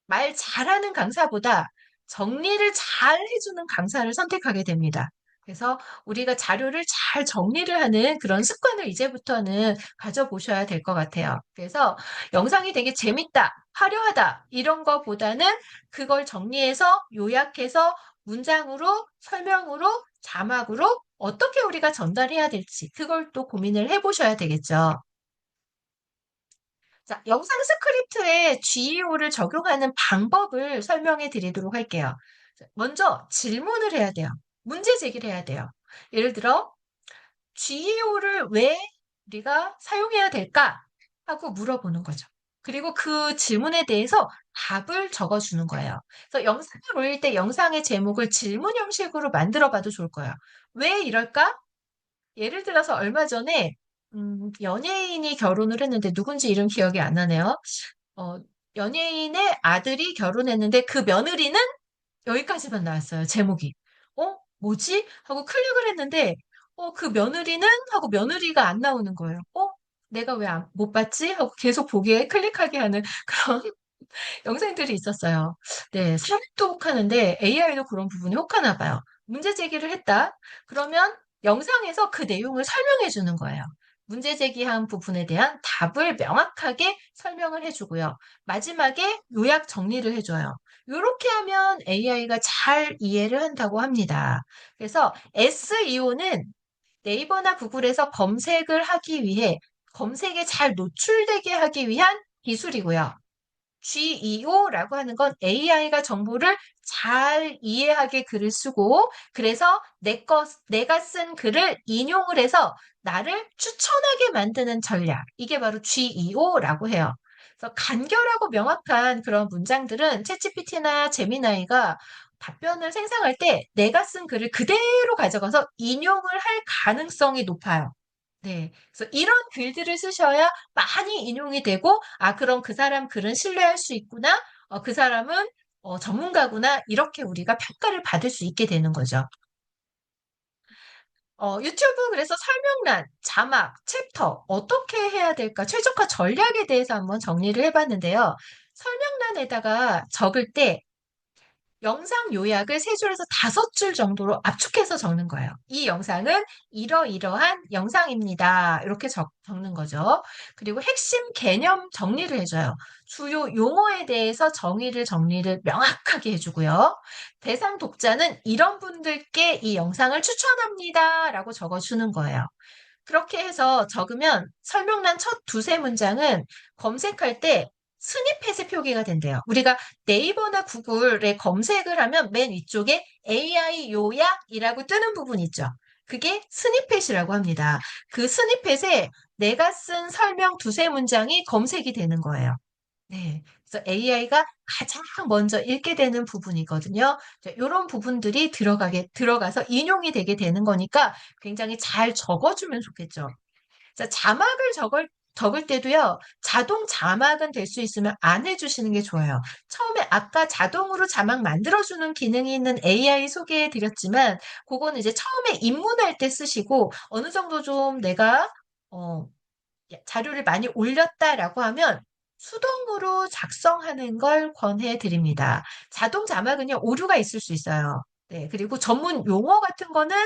말 잘하는 강사보다 정리를 잘 해주는 강사를 선택하게 됩니다. 그래서 우리가 자료를 잘 정리를 하는 그런 습관을 이제부터는 가져보셔야 될 것 같아요. 그래서 영상이 되게 재밌다, 화려하다, 이런 거보다는 그걸 정리해서 요약해서 문장으로, 설명으로, 자막으로 어떻게 우리가 전달해야 될지 그걸 또 고민을 해보셔야 되겠죠. 자, 영상 스크립트에 GEO를 적용하는 방법을 설명해 드리도록 할게요. 자, 먼저 질문을 해야 돼요. 문제 제기를 해야 돼요. 예를 들어, GEO를 왜 우리가 사용해야 될까? 하고 물어보는 거죠. 그리고 그 질문에 대해서 답을 적어주는 거예요. 그래서 영상을 올릴 때 영상의 제목을 질문 형식으로 만들어 봐도 좋을 거예요. 왜 이럴까? 예를 들어서 얼마 전에 연예인이 결혼을 했는데 누군지 이름 기억이 안 나네요. 어, 연예인의 아들이 결혼했는데 그 며느리는 여기까지만 나왔어요. 제목이. 뭐지? 하고 클릭을 했는데 그 며느리는 하고 며느리가 안 나오는 거예요. 내가 왜 못 봤지? 하고 계속 보기에 클릭하게 하는 그런 영상들이 있었어요. 네, 사람도 혹하는데 AI도 그런 부분이 혹하나 봐요. 문제 제기를 했다. 그러면 영상에서 그 내용을 설명해 주는 거예요. 문제 제기한 부분에 대한 답을 명확하게 설명을 해주고요. 마지막에 요약 정리를 해줘요. 이렇게 하면 AI가 잘 이해를 한다고 합니다. 그래서 SEO는 네이버나 구글에서 검색을 하기 위해 검색에 잘 노출되게 하기 위한 기술이고요. GEO라고 하는 건 AI가 정보를 잘 이해하게 글을 쓰고, 그래서 내가 쓴 글을 인용을 해서 나를 추천하게 만드는 전략. 이게 바로 GEO라고 해요. 그래서 간결하고 명확한 그런 문장들은 챗GPT나 제미나이가 답변을 생성할 때 내가 쓴 글을 그대로 가져가서 인용을 할 가능성이 높아요. 네. 그래서 이런 글들을 쓰셔야 많이 인용이 되고, 아, 그럼 그 사람 글은 신뢰할 수 있구나. 그 사람은 전문가구나. 이렇게 우리가 평가를 받을 수 있게 되는 거죠. 유튜브 그래서 설명란, 자막, 챕터 어떻게 해야 될까? 최적화 전략에 대해서 한번 정리를 해봤는데요. 설명란에다가 적을 때 영상 요약을 세 줄에서 다섯 줄 정도로 압축해서 적는 거예요. 이 영상은 이러이러한 영상입니다. 이렇게 적는 거죠. 그리고 핵심 개념 정리를 해줘요. 주요 용어에 대해서 정리를 명확하게 해주고요. 대상 독자는 이런 분들께 이 영상을 추천합니다. 라고 적어주는 거예요. 그렇게 해서 적으면 설명란 첫 두세 문장은 검색할 때 스니펫의 표기가 된대요. 우리가 네이버나 구글에 검색을 하면 맨 위쪽에 AI 요약이라고 뜨는 부분 있죠. 그게 스니펫이라고 합니다. 그 스니펫에 내가 쓴 설명 두세 문장이 검색이 되는 거예요. 네. 그래서 AI가 가장 먼저 읽게 되는 부분이거든요. 이런 부분들이 들어가서 인용이 되게 되는 거니까 굉장히 잘 적어주면 좋겠죠. 자, 적을 때도요, 자동 자막은 될 수 있으면 안 해주시는 게 좋아요. 처음에 아까 자동으로 자막 만들어주는 기능이 있는 AI 소개해 드렸지만, 그거는 이제 처음에 입문할 때 쓰시고, 어느 정도 좀 내가, 어, 자료를 많이 올렸다라고 하면 수동으로 작성하는 걸 권해 드립니다. 자동 자막은요, 오류가 있을 수 있어요. 네, 그리고 전문 용어 같은 거는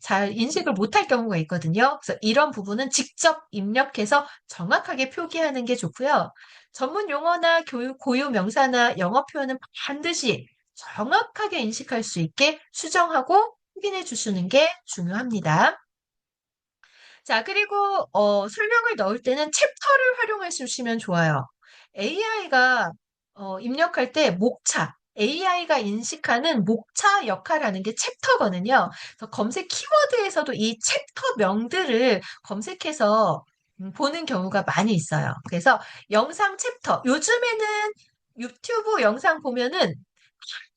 잘 인식을 못할 경우가 있거든요. 그래서 이런 부분은 직접 입력해서 정확하게 표기하는 게 좋고요. 전문 용어나 고유 명사나 영어 표현은 반드시 정확하게 인식할 수 있게 수정하고 확인해 주시는 게 중요합니다. 자, 그리고 설명을 넣을 때는 챕터를 활용해 주시면 좋아요. AI가 입력할 때 목차, AI가 인식하는 목차 역할하는 게 챕터거든요. 그래서 검색 키워드에서도 이 챕터명들을 검색해서 보는 경우가 많이 있어요. 그래서 영상 챕터, 요즘에는 유튜브 영상 보면은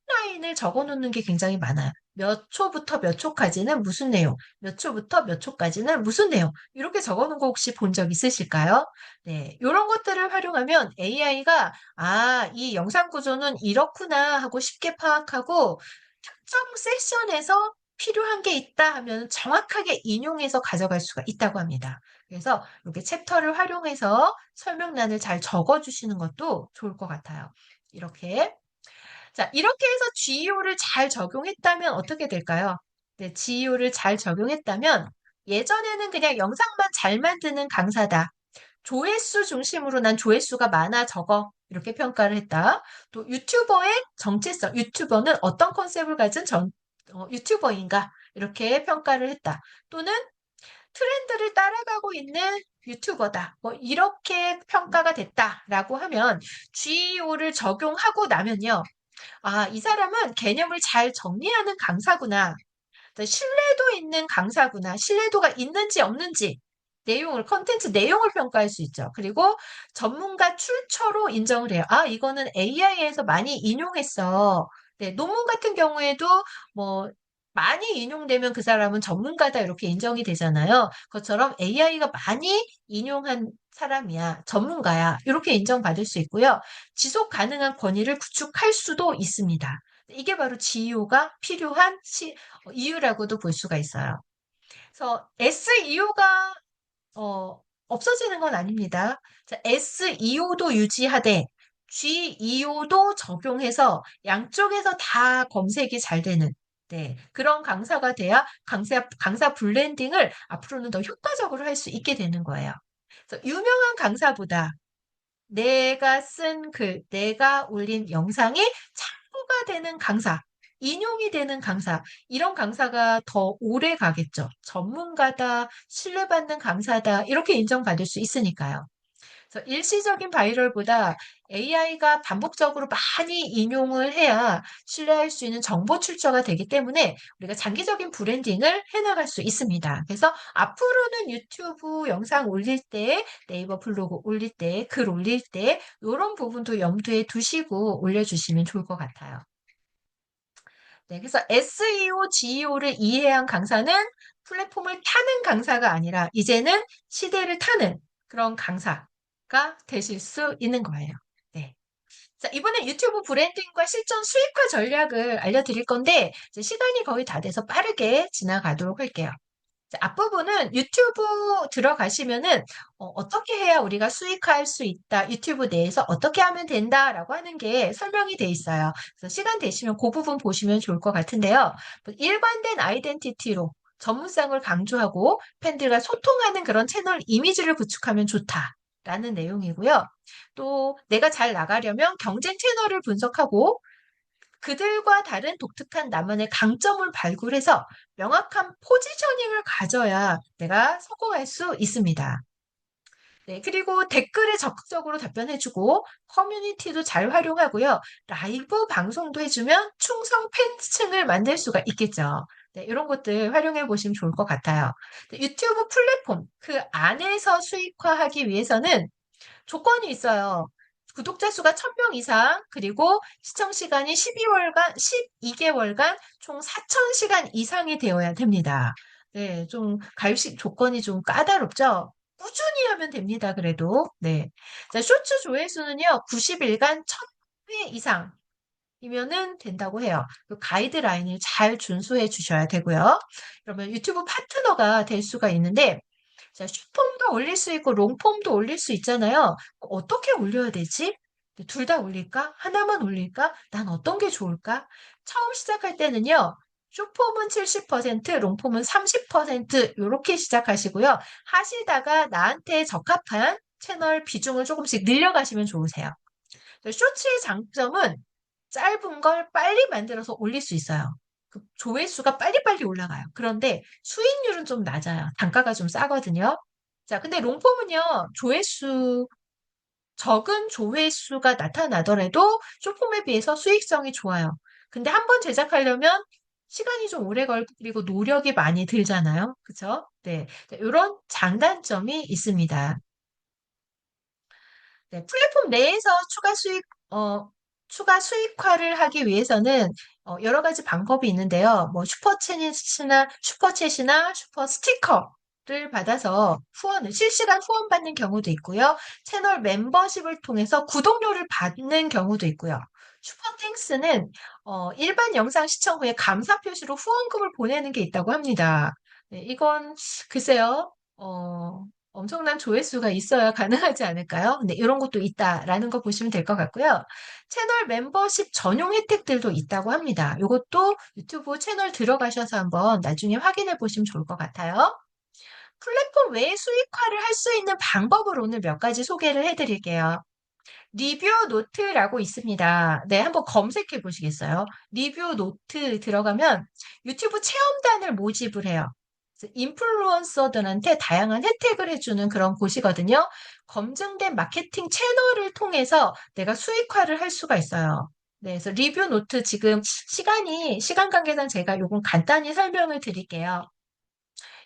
타임라인을 적어 놓는 게 굉장히 많아요. 몇 초부터 몇 초까지는 무슨 내용, 몇 초부터 몇 초까지는 무슨 내용, 이렇게 적어 놓은 거 혹시 본 적 있으실까요? 네, 이런 것들을 활용하면 AI가, 아, 이 영상 구조는 이렇구나 하고 쉽게 파악하고, 특정 세션에서 필요한 게 있다 하면 정확하게 인용해서 가져갈 수가 있다고 합니다. 그래서 이렇게 챕터를 활용해서 설명란을 잘 적어 주시는 것도 좋을 것 같아요. 이렇게. 자, 이렇게 해서 GEO를 잘 적용했다면 어떻게 될까요? 네, GEO를 잘 적용했다면 예전에는 그냥 영상만 잘 만드는 강사다. 조회수 중심으로 난 조회수가 많아 적어. 이렇게 평가를 했다. 또 유튜버의 정체성, 유튜버는 어떤 컨셉을 가진 유튜버인가? 이렇게 평가를 했다. 또는 트렌드를 따라가고 있는 유튜버다. 뭐 이렇게 평가가 됐다라고 하면 GEO를 적용하고 나면요. 아, 이 사람은 개념을 잘 정리하는 강사구나. 신뢰도 있는 강사구나. 신뢰도가 있는지 없는지 컨텐츠 내용을 평가할 수 있죠. 그리고 전문가 출처로 인정을 해요. 아, 이거는 AI에서 많이 인용했어. 네, 논문 같은 경우에도 뭐 많이 인용되면 그 사람은 전문가다 이렇게 인정이 되잖아요. 그것처럼 AI가 많이 인용한 사람이야, 전문가야. 이렇게 인정받을 수 있고요. 지속 가능한 권위를 구축할 수도 있습니다. 이게 바로 GEO가 필요한 이유라고도 볼 수가 있어요. 그래서 SEO가 없어지는 건 아닙니다. 자, SEO도 유지하되 GEO도 적용해서 양쪽에서 다 검색이 잘 되는 그런 강사가 돼야 강사 브랜딩을 앞으로는 더 효과적으로 할 수 있게 되는 거예요. 그래서 유명한 강사보다 내가 쓴 글, 내가 올린 영상이 참고가 되는 강사, 인용이 되는 강사, 이런 강사가 더 오래 가겠죠. 전문가다, 신뢰받는 강사다, 이렇게 인정받을 수 있으니까요. 그래서 일시적인 바이럴보다 AI가 반복적으로 많이 인용을 해야 신뢰할 수 있는 정보 출처가 되기 때문에 우리가 장기적인 브랜딩을 해나갈 수 있습니다. 그래서 앞으로는 유튜브 영상 올릴 때, 네이버 블로그 올릴 때, 글 올릴 때 이런 부분도 염두에 두시고 올려주시면 좋을 것 같아요. 네, 그래서 SEO, GEO를 이해한 강사는 플랫폼을 타는 강사가 아니라 이제는 시대를 타는 그런 강사가 되실 수 있는 거예요. 네. 자, 이번에 유튜브 브랜딩과 실전 수익화 전략을 알려드릴 건데, 이제 시간이 거의 다 돼서 빠르게 지나가도록 할게요. 자, 앞부분은 유튜브 들어가시면은 떻게 해야 우리가 수익화할 수 있다. 유튜브 내에서 어떻게 하면 된다라고 하는 게 설명이 돼 있어요. 그래서 시간 되시면 그 부분 보시면 좋을 것 같은데요. 일관된 아이덴티티로 전문성을 강조하고 팬들과 소통하는 그런 채널 이미지를 구축하면 좋다라는 내용이고요. 또 내가 잘 나가려면 경쟁 채널을 분석하고 그들과 다른 독특한 나만의 강점을 발굴해서 명확한 포지셔닝을 가져야 내가 성공할 수 있습니다. 네, 그리고 댓글에 적극적으로 답변해주고 커뮤니티도 잘 활용하고요. 라이브 방송도 해주면 충성 팬층을 만들 수가 있겠죠. 네, 이런 것들 활용해 보시면 좋을 것 같아요. 네, 유튜브 플랫폼 그 안에서 수익화하기 위해서는 조건이 있어요. 구독자 수가 1000명 이상, 그리고 시청 시간이 12개월간 총 4000시간 이상이 되어야 됩니다. 네, 좀 가입식 조건이 좀 까다롭죠? 꾸준히 하면 됩니다, 그래도. 네. 자, 쇼츠 조회수는요, 90일간 1000회 이상이면은 된다고 해요. 그 가이드라인을 잘 준수해 주셔야 되고요. 그러면 유튜브 파트너가 될 수가 있는데, 자, 숏폼도 올릴 수 있고 롱폼도 올릴 수 있잖아요. 어떻게 올려야 되지? 둘 다 올릴까? 하나만 올릴까? 난 어떤 게 좋을까? 처음 시작할 때는요. 숏폼은 70%, 롱폼은 30% 이렇게 시작하시고요. 하시다가 나한테 적합한 채널 비중을 조금씩 늘려가시면 좋으세요. 쇼츠의 장점은 짧은 걸 빨리 만들어서 올릴 수 있어요. 그 조회수가 빨리빨리 올라가요. 그런데 수익률은 좀 낮아요. 단가가 좀 싸거든요. 자, 근데 롱폼은요, 적은 조회수가 나타나더라도 쇼폼에 비해서 수익성이 좋아요. 근데 한 번 제작하려면 시간이 좀 오래 걸리고 노력이 많이 들잖아요. 그쵸? 네. 이런 장단점이 있습니다. 네, 플랫폼 내에서 추가 수익화를 하기 위해서는 여러 가지 방법이 있는데요. 뭐 슈퍼챗이나 슈퍼 스티커를 받아서 실시간 후원 받는 경우도 있고요. 채널 멤버십을 통해서 구독료를 받는 경우도 있고요. 슈퍼땡스는 일반 영상 시청 후에 감사 표시로 후원금을 보내는 게 있다고 합니다. 네, 이건 글쎄요. 엄청난 조회수가 있어야 가능하지 않을까요? 근데 이런 것도 있다라는 거 보시면 될 것 같고요. 채널 멤버십 전용 혜택들도 있다고 합니다. 이것도 유튜브 채널 들어가셔서 한번 나중에 확인해 보시면 좋을 것 같아요. 플랫폼 외에 수익화를 할 수 있는 방법을 오늘 몇 가지 소개를 해드릴게요. 리뷰 노트라고 있습니다. 네, 한번 검색해 보시겠어요? 리뷰 노트 들어가면 유튜브 체험단을 모집을 해요. 인플루언서들한테 다양한 혜택을 해주는 그런 곳이거든요. 검증된 마케팅 채널을 통해서 내가 수익화를 할 수가 있어요. 네, 그래서 리뷰 노트 지금 시간 관계상 제가 요건 간단히 설명을 드릴게요.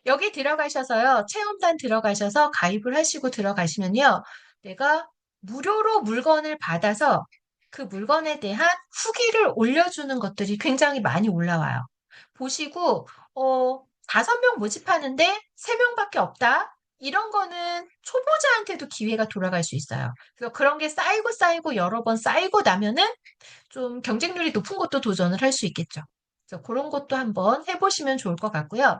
여기 들어가셔서요, 체험단 들어가셔서 가입을 하시고 들어가시면요, 내가 무료로 물건을 받아서 그 물건에 대한 후기를 올려주는 것들이 굉장히 많이 올라와요. 보시고, 5명 모집하는데 3명밖에 없다? 이런 거는 초보자한테도 기회가 돌아갈 수 있어요. 그래서 그런 게 쌓이고 여러 번 쌓이고 나면은 좀 경쟁률이 높은 것도 도전을 할 수 있겠죠. 그래서 그런 것도 한번 해보시면 좋을 것 같고요.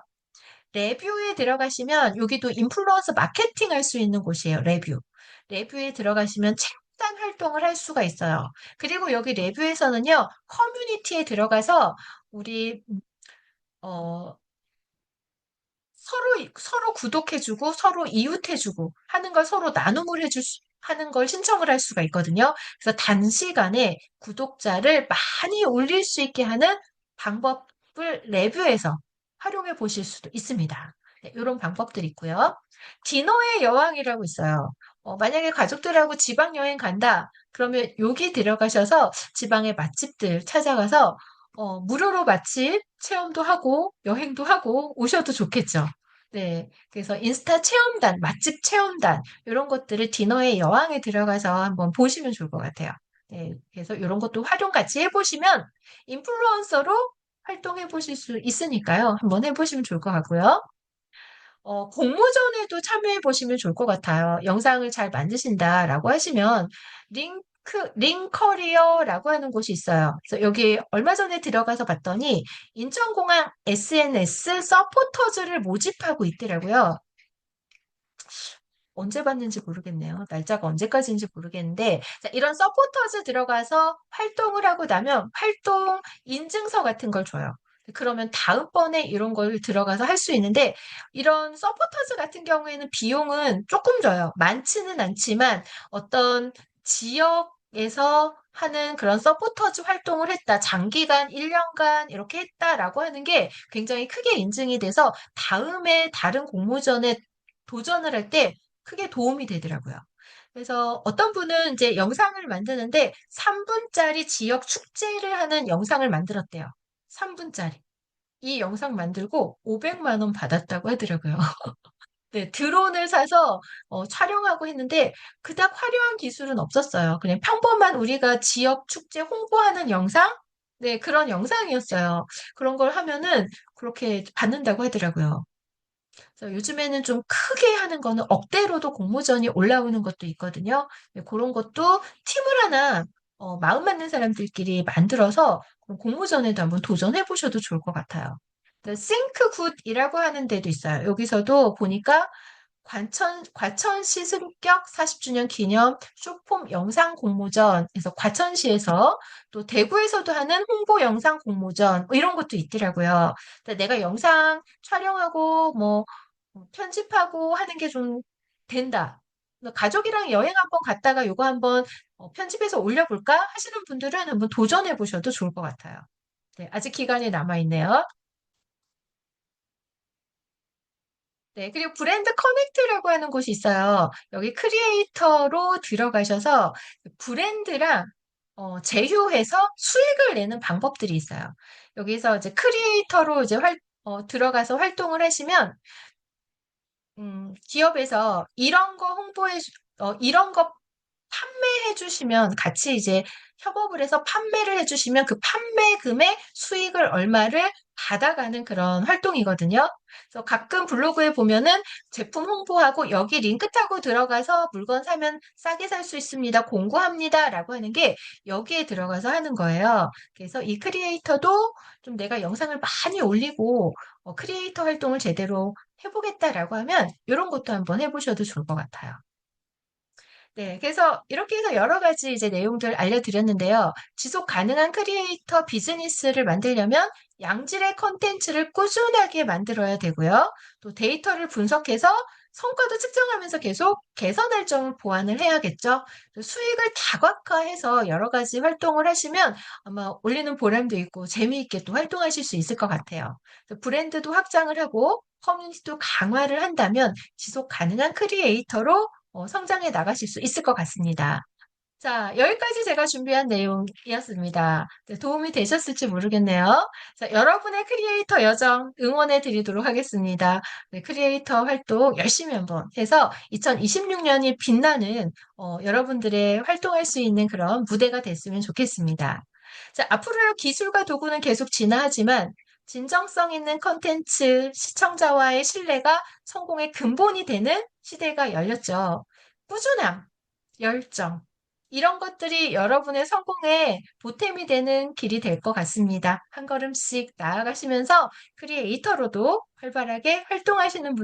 레뷰에 들어가시면 여기도 인플루언서 마케팅 할 수 있는 곳이에요. 레뷰에 들어가시면 첨단 활동을 할 수가 있어요. 그리고 여기 레뷰에서는요, 커뮤니티에 들어가서 우리 어, 서로 구독해주고 서로 이웃해주고 하는 걸 서로 나눔을 하는 걸 신청을 할 수가 있거든요. 그래서 단시간에 구독자를 많이 올릴 수 있게 하는 방법을 레뷰에서 활용해 보실 수도 있습니다. 네, 이런 방법들이 있고요. 디너의 여왕이라고 있어요. 만약에 가족들하고 지방 여행 간다. 그러면 여기 들어가셔서 지방의 맛집들 찾아가서 무료로 맛집 체험도 하고 여행도 하고 오셔도 좋겠죠. 네. 그래서 인스타 체험단, 맛집 체험단, 이런 것들을 디너의 여왕에 들어가서 한번 보시면 좋을 것 같아요. 네. 그래서 이런 것도 활용 같이 해보시면 인플루언서로 활동해 보실 수 있으니까요. 한번 해보시면 좋을 것 같고요. 공모전에도 참여해 보시면 좋을 것 같아요. 영상을 잘 만드신다라고 하시면 링커리어라고 하는 곳이 있어요. 그래서 여기 얼마 전에 들어가서 봤더니 인천공항 SNS 서포터즈를 모집하고 있더라고요. 언제 봤는지 모르겠네요. 날짜가 언제까지인지 모르겠는데, 자, 이런 서포터즈 들어가서 활동을 하고 나면 활동 인증서 같은 걸 줘요. 그러면 다음번에 이런 걸 들어가서 할 수 있는데, 이런 서포터즈 같은 경우에는 비용은 조금 줘요. 많지는 않지만 어떤 지역에서 하는 그런 서포터즈 활동을 했다. 장기간, 1년간 이렇게 했다라고 하는 게 굉장히 크게 인증이 돼서 다음에 다른 공모전에 도전을 할때 크게 도움이 되더라고요. 그래서 어떤 분은 이제 영상을 만드는데 3분짜리 지역 축제를 하는 영상을 만들었대요. 3분짜리. 이 영상 만들고 500만 원 받았다고 하더라고요. 네, 드론을 사서 촬영하고 했는데 그닥 화려한 기술은 없었어요. 그냥 평범한 우리가 지역 축제 홍보하는 영상? 네, 그런 영상이었어요. 그런 걸 하면은 그렇게 받는다고 하더라고요. 그래서 요즘에는 좀 크게 하는 거는 억대로도 공모전이 올라오는 것도 있거든요. 네, 그런 것도 팀을 하나 마음 맞는 사람들끼리 만들어서 공모전에도 한번 도전해 보셔도 좋을 것 같아요. 싱크굿이라고 하는 데도 있어요. 여기서도 보니까 과천시 승격 40주년 기념 쇼폼 영상 공모전에서 과천시에서 또 대구에서도 하는 홍보 영상 공모전 뭐 이런 것도 있더라고요. 근데 내가 영상 촬영하고 뭐 편집하고 하는 게 좀 된다. 가족이랑 여행 한번 갔다가 요거 한번 편집해서 올려볼까 하시는 분들은 한번 도전해 보셔도 좋을 것 같아요. 네, 아직 기간이 남아 있네요. 네, 그리고 브랜드 커넥트라고 하는 곳이 있어요. 여기 크리에이터로 들어가셔서 브랜드랑 제휴해서 수익을 내는 방법들이 있어요. 여기서 이제 크리에이터로 이제 들어가서 활동을 하시면 기업에서 이런 거 판매해 주시면 같이 이제 협업을 해서 판매를 해 주시면 그 판매금의 수익을 얼마를 받아가는 그런 활동이거든요. 그래서 가끔 블로그에 보면은 제품 홍보하고 여기 링크 타고 들어가서 물건 사면 싸게 살 수 있습니다. 공고합니다. 라고 하는 게 여기에 들어가서 하는 거예요. 그래서 이 크리에이터도 좀 내가 영상을 많이 올리고 크리에이터 활동을 제대로 해보겠다라고 하면 이런 것도 한번 해보셔도 좋을 것 같아요. 네, 그래서 이렇게 해서 여러 가지 이제 내용들 알려드렸는데요. 지속 가능한 크리에이터 비즈니스를 만들려면 양질의 컨텐츠를 꾸준하게 만들어야 되고요. 또 데이터를 분석해서 성과도 측정하면서 계속 개선할 점을 보완을 해야겠죠. 또 수익을 다각화해서 여러 가지 활동을 하시면 아마 올리는 보람도 있고 재미있게 또 활동하실 수 있을 것 같아요. 브랜드도 확장을 하고 커뮤니티도 강화를 한다면 지속 가능한 크리에이터로 성장해 나가실 수 있을 것 같습니다. 자, 여기까지 제가 준비한 내용이었습니다. 네, 도움이 되셨을지 모르겠네요. 자, 여러분의 크리에이터 여정 응원해 드리도록 하겠습니다. 네, 크리에이터 활동 열심히 한번 해서 2026년이 빛나는 여러분들의 활동할 수 있는 그런 무대가 됐으면 좋겠습니다. 자, 앞으로 기술과 도구는 계속 진화하지만 진정성 있는 컨텐츠, 시청자와의 신뢰가 성공의 근본이 되는 시대가 열렸죠. 꾸준함, 열정, 이런 것들이 여러분의 성공에 보탬이 되는 길이 될 것 같습니다. 한 걸음씩 나아가시면서 크리에이터로도 활발하게 활동하시는 분